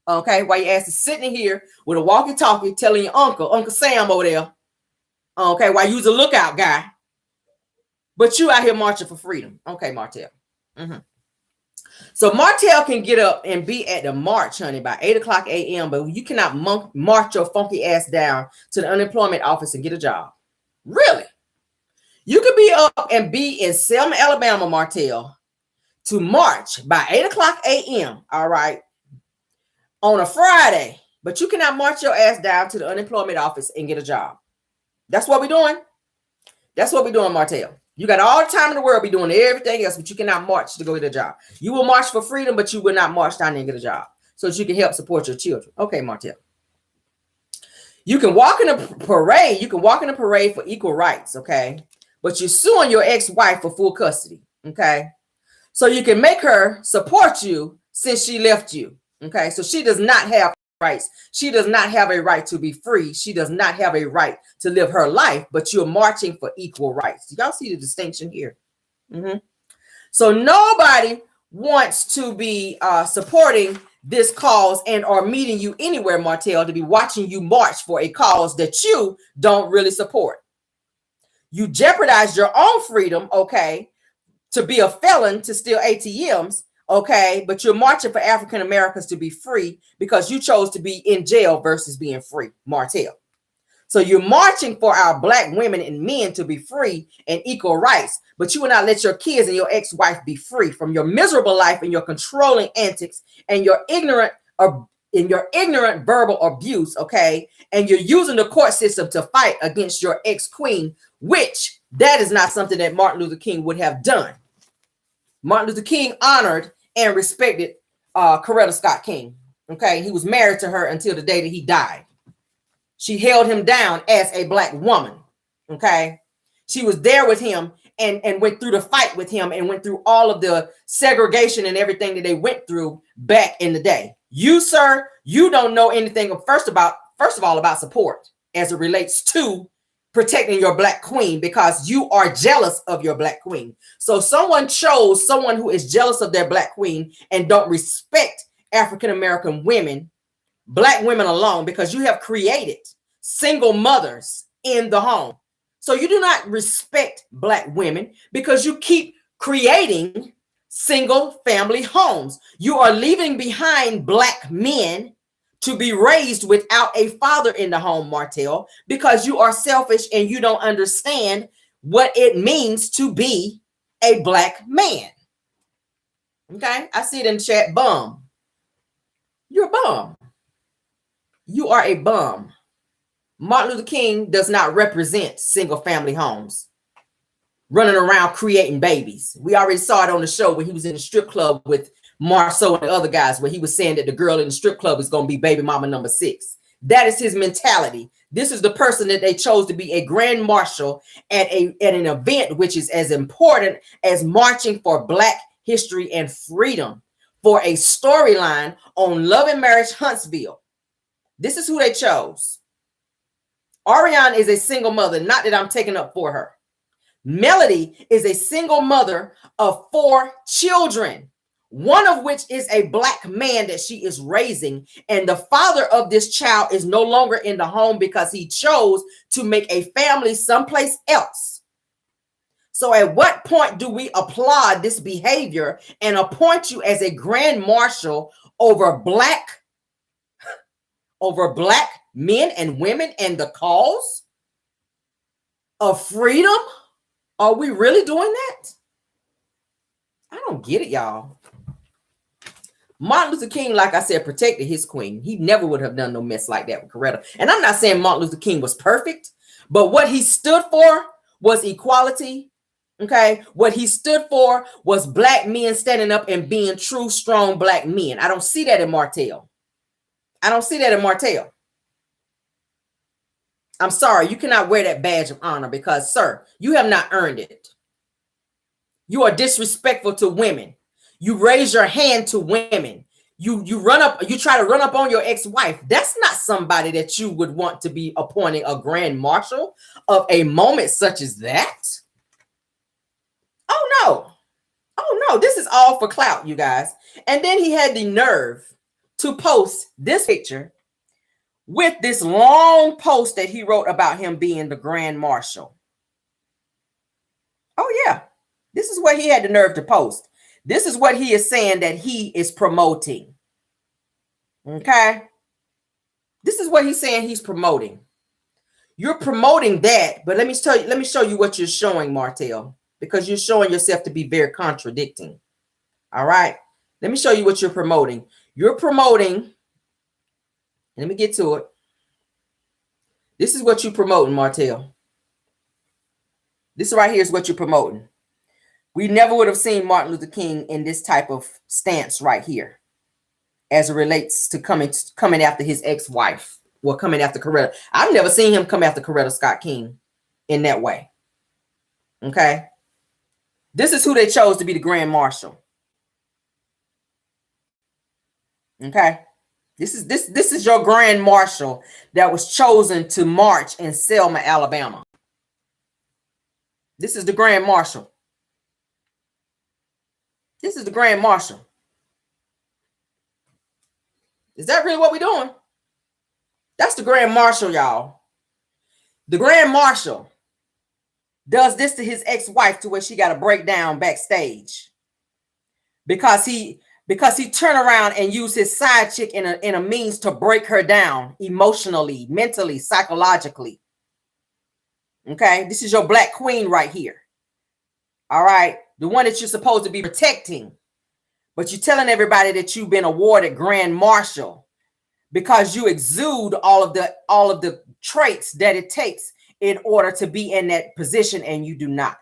Okay, while your ass is sitting here with a walkie-talkie telling your Uncle Sam over there, okay, while you was a lookout guy, but you out here marching for freedom. Okay, Martell. So Martell can get up and be at the march, honey, by 8 o'clock a.m., but you cannot march your funky ass down to the unemployment office and get a job. Really? You could be up and be in Selma, Alabama, Martell, to march by 8 o'clock a.m., all right, on a Friday, but you cannot march your ass down to the unemployment office and get a job. That's what we're doing. That's what we're doing, Martell. You got all the time in the world be doing everything else, but you cannot march to go get a job. You will march for freedom, but you will not march down there and get a job so that you can help support your children. Okay, Martell. You can walk in a parade. You can walk in a parade for equal rights, okay? But you're suing your ex-wife for full custody, okay? So you can make her support you since she left you, okay? So she does not have rights. She does not have a right to be free. She does not have a right to live her life, but you're marching for equal rights. Do y'all see the distinction here? So nobody wants to be supporting this cause and or meeting you anywhere, Martell, to be watching you march for a cause that you don't really support. You jeopardize your own freedom, okay, to be a felon, to steal ATMs, okay, but you're marching for African Americans to be free because you chose to be in jail versus being free, Martell. So you're marching for our Black women and men to be free and equal rights, but you will not let your kids and your ex-wife be free from your miserable life and your controlling antics and your ignorant verbal abuse, okay? And you're using the court system to fight against your ex-queen, which that is not something that Martin Luther King would have done. Martin Luther King honored and respected Coretta Scott King, okay? He was married to her until the day that he died. She held him down as a Black woman, okay? She was there with him and went through the fight with him and went through all of the segregation and everything that they went through back in the day. You, sir, you don't know anything, first of all, about support as it relates to protecting your black queen because you are jealous of your black queen. So someone chose someone who is jealous of their black queen and don't respect African-American women, black women alone, because you have created single mothers in the home. So you do not respect black women because you keep creating single family homes. You are leaving behind black men to be raised without a father in the home, Martell, because you are selfish and you don't understand what it means to be a black man. Okay, I see it in the chat. Bum. You're a bum. You are a bum. Martin Luther King does not represent single family homes running around creating babies. We already saw it on the show when he was in the strip club with Marceau and the other guys, where he was saying that the girl in the strip club is going to be baby mama number 6. That is his mentality. This is the person that they chose to be a grand marshal at an event which is as important as marching for Black history and freedom, for a storyline on Love and Marriage Huntsville. This is who they chose. Ariane is a single mother, not that I'm taking up for her. Melody is a single mother of 4 children, one of which is a black man that she is raising. And the father of this child is no longer in the home because he chose to make a family someplace else. So at what point do we applaud this behavior and appoint you as a grand marshal over black men and women and the cause of freedom? Are we really doing that? I don't get it, y'all. Martin Luther King, like I said, protected his queen. He never would have done no mess like that with Coretta. And I'm not saying Martin Luther King was perfect, but what he stood for was equality. Okay. What he stood for was black men standing up and being true, strong black men. I don't see that in Martell. I don't see that in Martell. I'm sorry, you cannot wear that badge of honor because, sir, you have not earned it. You are disrespectful to women. You raise your hand to women. You try to run up on your ex-wife. That's not somebody that you would want to be appointing a grand marshal of a moment such as that. Oh no, this is all for clout, you guys. And then he had the nerve to post this picture with this long post that he wrote about him being the grand marshal. Oh yeah, this is what he had the nerve to post. This is what he is saying that he is promoting. Okay, this is what he's saying he's promoting. You're promoting that, but let me show you what you're showing, Martell, because you're showing yourself to be very contradicting. All right, let me show you what you're promoting. You're promoting. Let me get to it. This is what you're promoting, Martell. This right here is what you're promoting. We never would have seen Martin Luther King in this type of stance right here as it relates to coming after his ex-wife or coming after Coretta. I've never seen him come after Coretta Scott King in that way. Okay. This is who they chose to be the grand marshal. Okay. This is your grand marshal that was chosen to march in Selma, Alabama. This is the grand marshal. This is the grand marshal. Is that really what we're doing? That's the grand marshal, y'all. The grand marshal does this to his ex-wife to where she got to break down backstage because he turned around and used his side chick in a means to break her down emotionally, mentally, psychologically. Okay, this is your black queen right here. All right, the one that you're supposed to be protecting, but you're telling everybody that you've been awarded grand marshal because you exude all of the traits that it takes in order to be in that position, and you do not.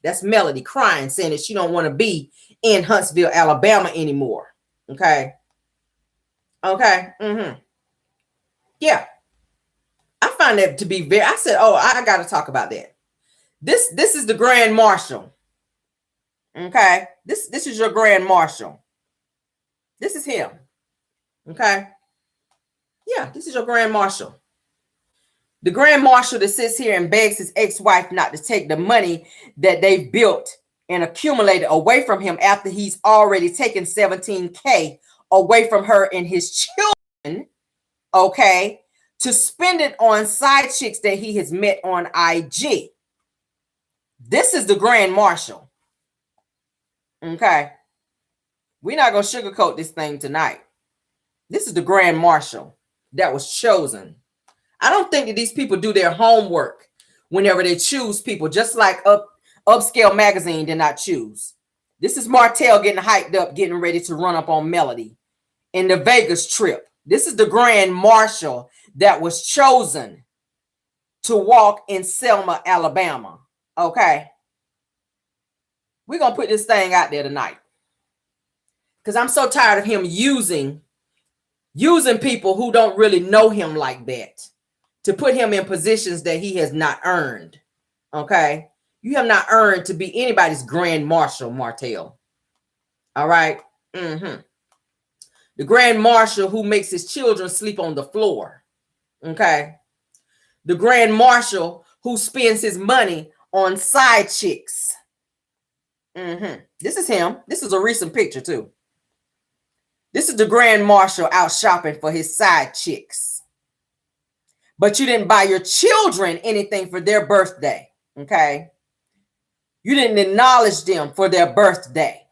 That's Melody crying, saying that she don't want to be in Huntsville, Alabama anymore. Okay. Yeah. I find that to be I said, oh, I got to talk about that. This is the grand marshal. Okay. This is your grand marshal. This is him. Okay. Yeah, this is your grand marshal. The Grand Marshal that sits here and begs his ex-wife not to take the money that they've built and accumulated away from him after he's already taken $17K away from her and his children, okay, to spend it on side chicks that he has met on IG. This is the Grand Marshal. Okay. We're not going to sugarcoat this thing tonight. This is the Grand Marshal that was chosen. I don't think that these people do their homework whenever they choose people, just like Upscale Magazine did not choose. This is Martell getting hyped up, getting ready to run up on Melody in the Vegas trip. This is the Grand Marshal that was chosen to walk in Selma, Alabama. Okay. We're going to put this thing out there tonight. Because I'm so tired of him using people who don't really know him like that to put him in positions that he has not earned. Okay. You have not earned to be anybody's Grand Marshal, Martell. All right. The Grand Marshal who makes his children sleep on the floor. Okay. The Grand Marshal who spends his money on side chicks. This is him. This is a recent picture too. This is the Grand Marshal out shopping for his side chicks. But you didn't buy your children anything for their birthday. Okay. You didn't acknowledge them for their birthday.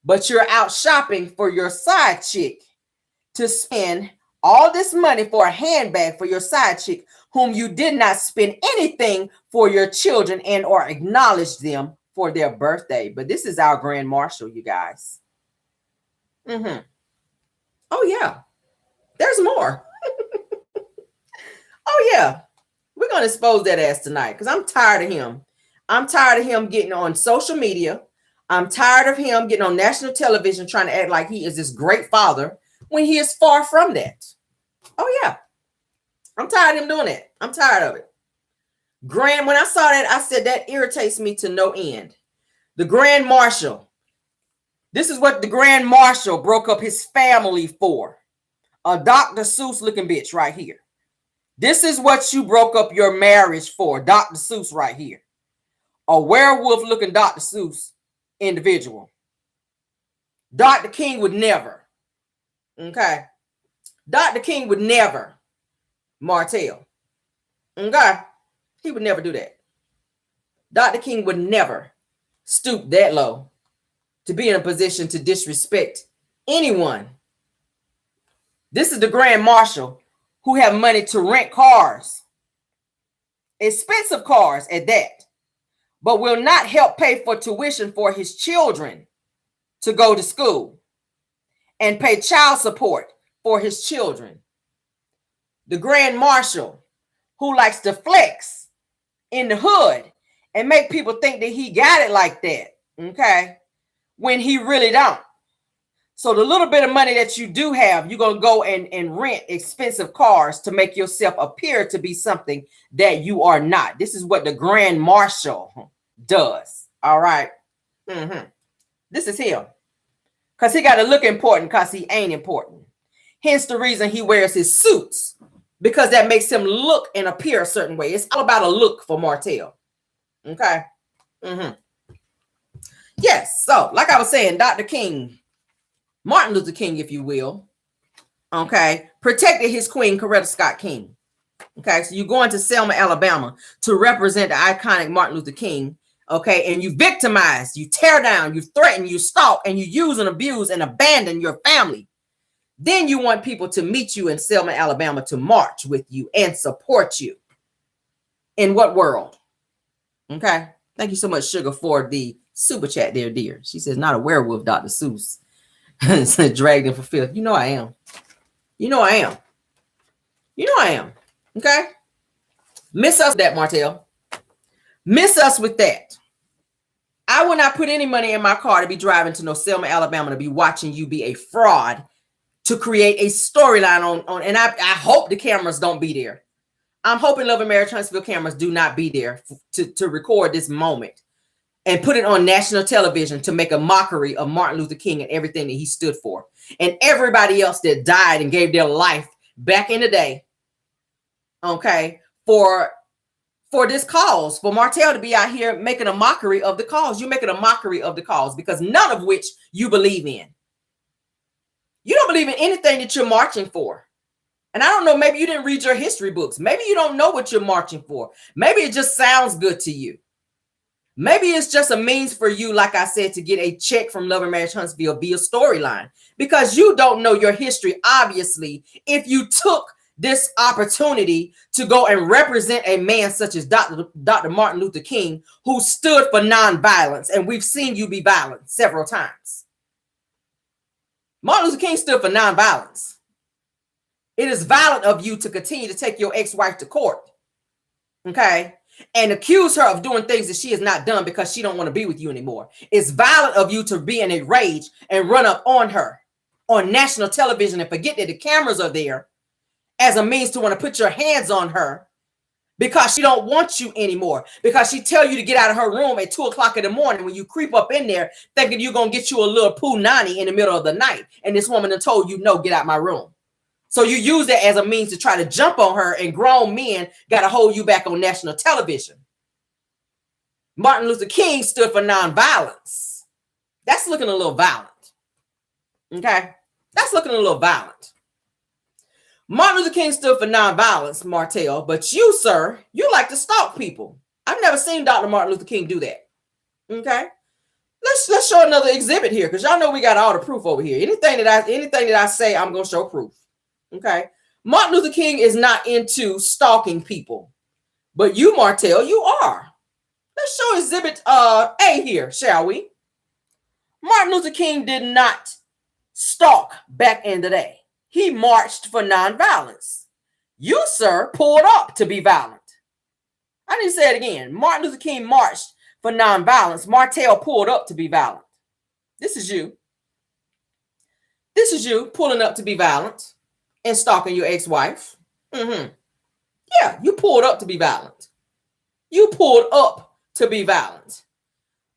But you're out shopping for your side chick to spend all this money for a handbag for your side chick, whom you did not spend anything for your children and or acknowledge them for their birthday. But this is our Grand Marshal, you guys. Oh, yeah. There's more. Oh, yeah. We're going to expose that ass tonight because I'm tired of him. I'm tired of him getting on social media. I'm tired of him getting on national television trying to act like he is this great father when he is far from that. Oh, yeah. I'm tired of him doing that. I'm tired of it. When I saw that, I said that irritates me to no end. The Grand Marshal. This is what the Grand Marshal broke up his family for. A Dr. Seuss looking bitch right here. This is what you broke up your marriage for. Dr. Seuss right here. A werewolf looking Dr. Seuss individual. Dr. King would never. Okay. Dr. King would never. Martell. Okay. He would never do that. Dr. King would never stoop that low to be in a position to disrespect anyone. This is the Grand Marshal who have money to rent cars, expensive cars at that, but will not help pay for tuition for his children to go to school and pay child support for his children. The Grand Marshal who likes to flex in the hood and make people think that he got it like that, okay, when he really don't. So the little bit of money that you do have, you're going to go and rent expensive cars to make yourself appear to be something that you are not. This is what the Grand Marshal does. All right. This is him. Because he got to look important because he ain't important. Hence the reason he wears his suits. Because that makes him look and appear a certain way. It's all about a look for Martell. Okay. Yes. So like I was saying, Dr. King, Martin Luther King, if you will, okay, protected his queen, Coretta Scott King. Okay, so you're going to Selma, Alabama to represent the iconic Martin Luther King, okay, and you victimize, you tear down, you threaten, you stalk, and you use and abuse and abandon your family. Then you want people to meet you in Selma, Alabama to march with you and support you. In what world? Okay, thank you so much, Sugar, for the super chat there, dear. She says, not a werewolf, Dr. Seuss. Dragged in for filth. You know I am. You know I am. You know I am. Okay. Miss us with that, Martell. Miss us with that. I will not put any money in my car to be driving to no Selma, Alabama to be watching you be a fraud to create a storyline on and I hope the cameras don't be there. I'm hoping Love and Marriage Huntsville cameras do not be there to record this moment and put it on national television to make a mockery of Martin Luther King and everything that he stood for. And everybody else that died and gave their life back in the day okay, for this cause, for Martell to be out here making a mockery of the cause. You're making a mockery of the cause because none of which you believe in. You don't believe in anything that you're marching for. And I don't know, maybe you didn't read your history books. Maybe you don't know what you're marching for. Maybe it just sounds good to you. Maybe it's just a means for you, like I said, to get a check from Love and Marriage Huntsville via storyline because you don't know your history. Obviously, if you took this opportunity to go and represent a man such as Dr. Martin Luther King, who stood for nonviolence, and we've seen you be violent several times. Martin Luther King stood for nonviolence. It is violent of you to continue to take your ex-wife to court, okay, and accuse her of doing things that she has not done because she don't want to be with you anymore. It's violent of you to be in a rage and run up on her on national television and forget that the cameras are there as a means to want to put your hands on her because she don't want you anymore, because she tell you to get out of her room at 2 o'clock in the morning when you creep up in there thinking you're going to get you a little punani in the middle of the night. And this woman done told you, no, get out my room. So you use that as a means to try to jump on her, and grown men got to hold you back on national television. Martin Luther King stood for nonviolence. That's looking a little violent. Okay? That's looking a little violent. Martin Luther King stood for nonviolence, Martell, but you, sir, you like to stalk people. I've never seen Dr. Martin Luther King do that. Okay? Let's show another exhibit here, because y'all know we got all the proof over here. Anything that I say, I'm going to show proof. Okay? Martin Luther King is not into stalking people, but you, Martell, you are. Let's show exhibit A here, shall we? Martin Luther King did not stalk back in the day. He marched for nonviolence. You, sir, pulled up to be violent. I need to say it again. Martin Luther King marched for nonviolence. Martell pulled up to be violent. This is you. This is you pulling up to be violent and stalking your ex-wife. Yeah, you pulled up to be violent. You pulled up to be violent.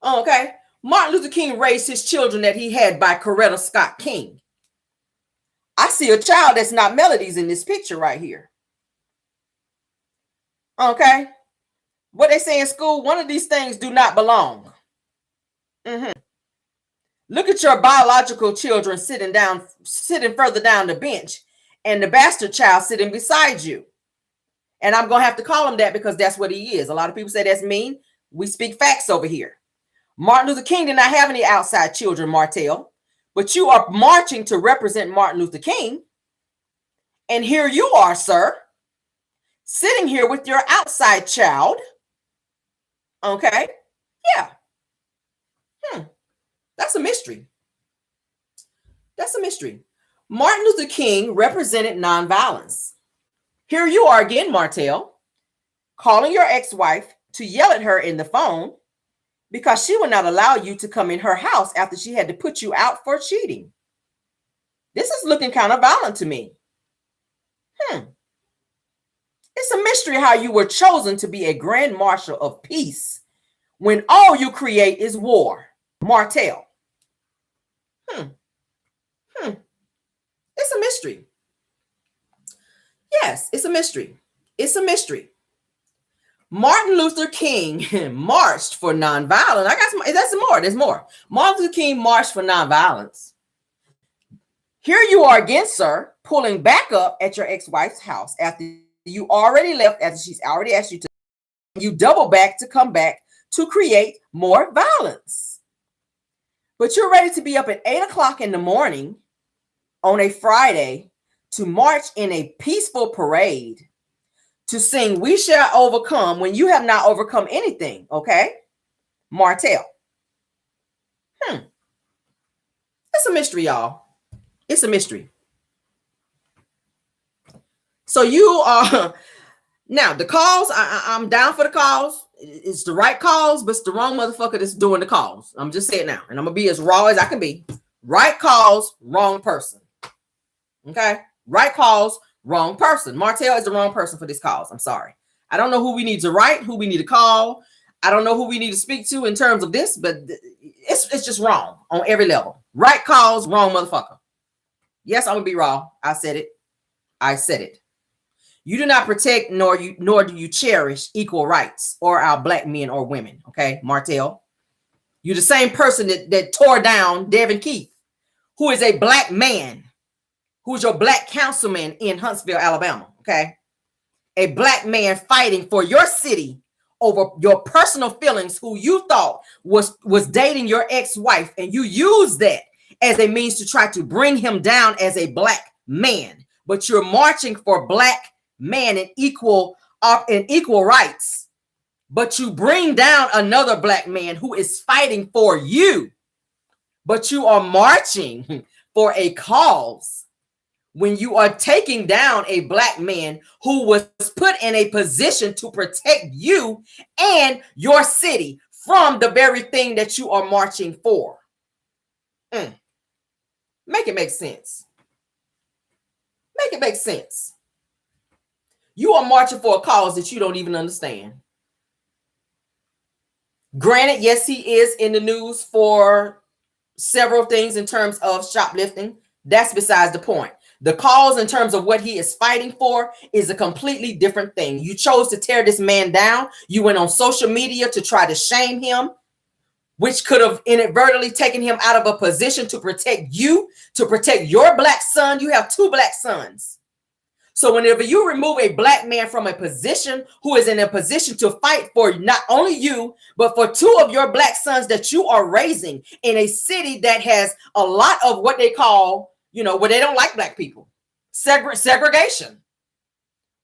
Okay. Martin Luther King raised his children that he had by Coretta Scott King. I see a child that's not Melody's in this picture right here. Okay. What they say in school, one of these things do not belong. Look at your biological children sitting further down the bench, and the bastard child sitting beside you. And I'm going to have to call him that because that's what he is. A lot of people say that's mean. We speak facts over here. Martin Luther King did not have any outside children, Martell, but you are marching to represent Martin Luther King. And here you are, sir, sitting here with your outside child. Okay. Yeah. That's a mystery. That's a mystery. Martin Luther King represented nonviolence. Here you are again, Martell, calling your ex-wife to yell at her in the phone because she would not allow you to come in her house after she had to put you out for cheating. This is looking kind of violent to me. It's a mystery how you were chosen to be a Grand Marshal of peace when all you create is war, Martell. It's a mystery. Yes, it's a mystery. It's a mystery. Martin Luther King marched for nonviolence. I got some. That's more. There's more. Martin Luther King marched for nonviolence. Here you are again, sir, pulling back up at your ex-wife's house after you already left, after she's already asked you to. You double back to come back to create more violence. But you're ready to be up at 8 o'clock in the morning on a Friday to march in a peaceful parade to sing "We Shall Overcome" when you have not overcome anything, okay? Martell. It's a mystery, y'all. It's a mystery. So you are, now the calls, I'm down for the calls. It's the right calls, but it's the wrong motherfucker that's doing the calls. I'm just saying now, and I'm going to be as raw as I can be. Right calls, wrong person. Okay? Right calls, wrong person. Martell is the wrong person for this calls. I'm sorry. I don't know who we need to write, who we need to call. I don't know who we need to speak to in terms of this, but it's just wrong on every level. Right calls, wrong motherfucker. Yes, I'm going to be raw. I said it. I said it. You do not protect nor do you cherish equal rights or our black men or women. Okay, Martell. You're the same person that tore down Devin Keith, who is a black man, who's your black councilman in Huntsville, Alabama. Okay. A black man fighting for your city over your personal feelings, who you thought was dating your ex-wife, and you use that as a means to try to bring him down as a black man. But you're marching for black man and equal rights. But you bring down another black man who is fighting for you. But you are marching for a cause when you are taking down a black man who was put in a position to protect you and your city from the very thing that you are marching for. Make it make sense. Make it make sense. You are marching for a cause that you don't even understand. Granted, yes, he is in the news for several things in terms of shoplifting. That's besides the point. The cause in terms of what he is fighting for is a completely different thing. You chose to tear this man down. You went on social media to try to shame him, which could have inadvertently taken him out of a position to protect you, to protect your black son. You have 2 black sons. So whenever you remove a black man from a position who is in a position to fight for not only you, but for 2 of your black sons that you are raising in a city that has a lot of what they call, where they don't like black people, segregation,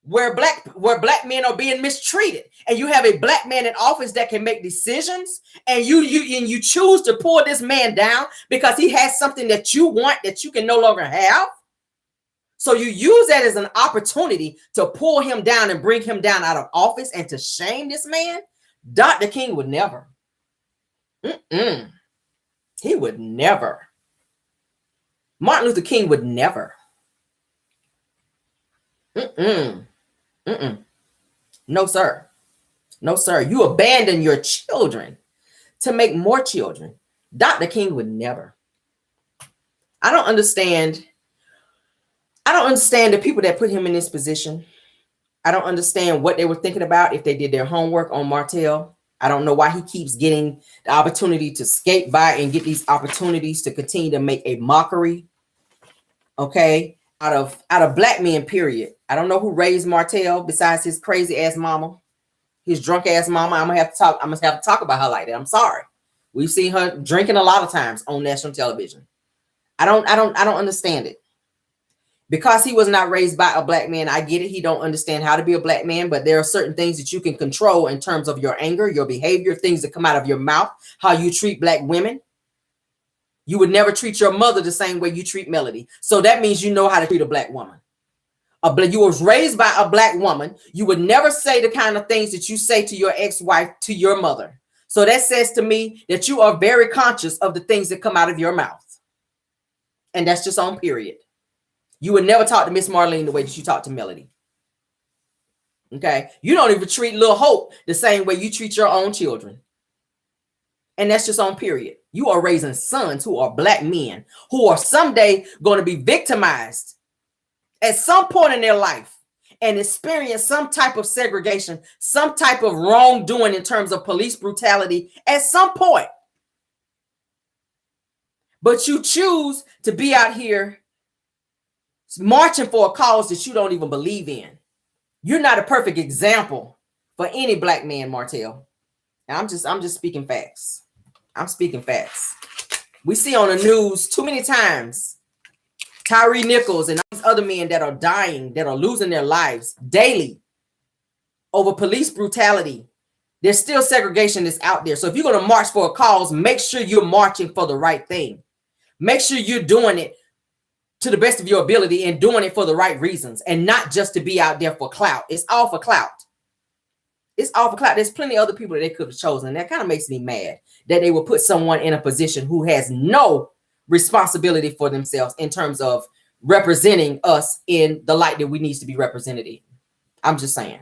where black men are being mistreated, and you have a black man in office that can make decisions, and you choose to pull this man down because he has something that you want that you can no longer have. So you use that as an opportunity to pull him down and bring him down out of office and to shame this man. Dr. King would never. He would never. Martin Luther King would never. No, sir. No, sir. You abandon your children to make more children. Dr. King would never. I don't understand the people that put him in this position. I don't understand what they were thinking about, if they did their homework on Martell. I don't know why he keeps getting the opportunity to skate by and get these opportunities to continue to make a mockery, out of black men, period. I don't know who raised Martell besides his crazy ass mama, his drunk ass mama. I'm gonna have to talk about her like that. I'm sorry. We've seen her drinking a lot of times on national television. I don't understand it. Because he was not raised by a black man, I get it. He don't understand how to be a black man, but there are certain things that you can control in terms of your anger, your behavior, things that come out of your mouth, how you treat black women. You would never treat your mother the same way you treat Melody. So that means you know how to treat a black woman. You was raised by a black woman. You would never say the kind of things that you say to your ex-wife, to your mother. So that says to me that you are very conscious of the things that come out of your mouth. And that's just on period. You would never talk to Miss Marlene the way that you talk to Melody. Okay. You don't even treat Lil Hope the same way you treat your own children. And that's just on period. You are raising sons who are black men who are someday going to be victimized at some point in their life and experience some type of segregation, some type of wrongdoing in terms of police brutality at some point. But you choose to be out here marching for a cause that you don't even believe in. You're not a perfect example for any black man, Martell. And I'm just speaking facts. I'm speaking facts. We see on the news too many times Tyree Nichols and these other men that are dying, that are losing their lives daily over police brutality. There's still segregation that's out there. So if you're going to march for a cause, make sure you're marching for the right thing. Make sure you're doing it to the best of your ability and doing it for the right reasons and not just to be out there for clout. It's all for clout. It's all for clout. There's plenty of other people that they could have chosen. That kind of makes me mad that they will put someone in a position who has no responsibility for themselves in terms of representing us in the light that we need to be represented in. I'm just saying.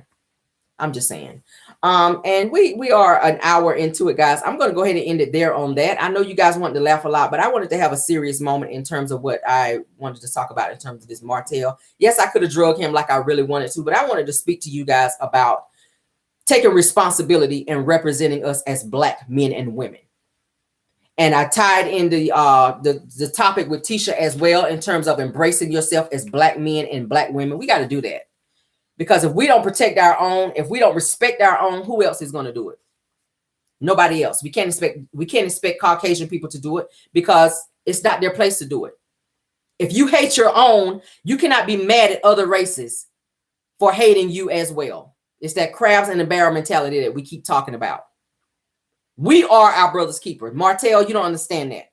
I'm just saying. And we are an hour into it, guys. I'm going to go ahead and end it there on that. I know you guys wanted to laugh a lot, but I wanted to have a serious moment in terms of what I wanted to talk about in terms of this Martell. Yes, I could have drugged him like I really wanted to, but I wanted to speak to you guys about taking responsibility and representing us as Black men and women. And I tied in the topic with Tisha as well in terms of embracing yourself as Black men and Black women. We got to do that. Because if we don't protect our own, if we don't respect our own, who else is going to do it? Nobody else. We can't expect Caucasian people to do it because it's not their place to do it. If you hate your own, you cannot be mad at other races for hating you as well. It's that crabs in the barrel mentality that we keep talking about. We are our brother's keeper. Martell, you don't understand that.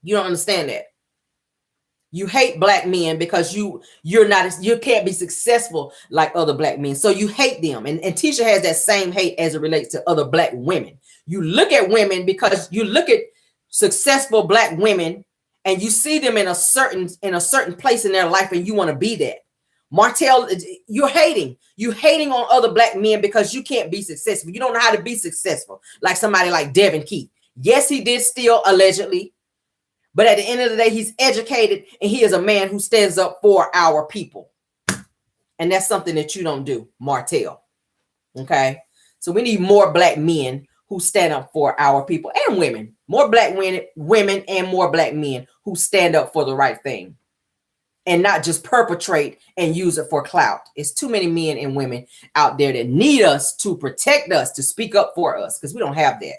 You don't understand that. You hate Black men because you can't be successful like other Black men. So you hate them. And Tisha has that same hate as it relates to other Black women. You look at women because you look at successful Black women and you see them in a certain place in their life and you want to be that. Martell, you're hating. You're hating on other Black men because you can't be successful. You don't know how to be successful like somebody like Devin Keith. Yes, he did steal allegedly. But at the end of the day, he's educated and he is a man who stands up for our people. And that's something that you don't do, Martell. Okay. So we need more Black men who stand up for our people and women. More Black women and more Black men who stand up for the right thing and not just perpetrate and use it for clout. It's too many men and women out there that need us to protect us, to speak up for us, because we don't have that.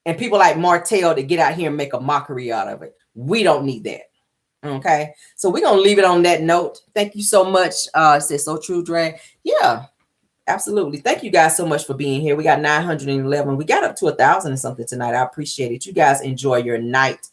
And people like Martell to get out here and make a mockery out of it. We don't need that. Okay. So we're going to leave it on that note. Thank you so much. Says so true, Drag. Yeah, absolutely. Thank you guys so much for being here. We got 911. We got up to 1,000 and something tonight. I appreciate it. You guys enjoy your night.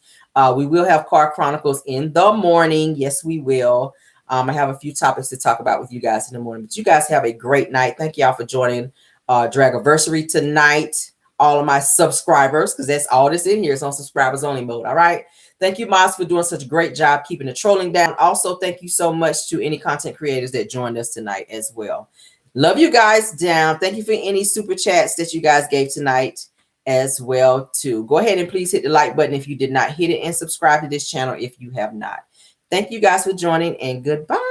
We will have Car Chronicles in the morning. Yes, we will. I have a few topics to talk about with you guys in the morning, but you guys have a great night. Thank y'all for joining DragaVersary tonight. All of my subscribers, because that's all that's in here. It's on subscribers only mode. All right. Thank you, Moz, for doing such a great job keeping the trolling down. Also, thank you so much to any content creators that joined us tonight as well. Love you guys down. Thank you for any super chats that you guys gave tonight as well, too. Go ahead and please hit the like button if you did not hit it and subscribe to this channel if you have not. Thank you guys for joining and goodbye.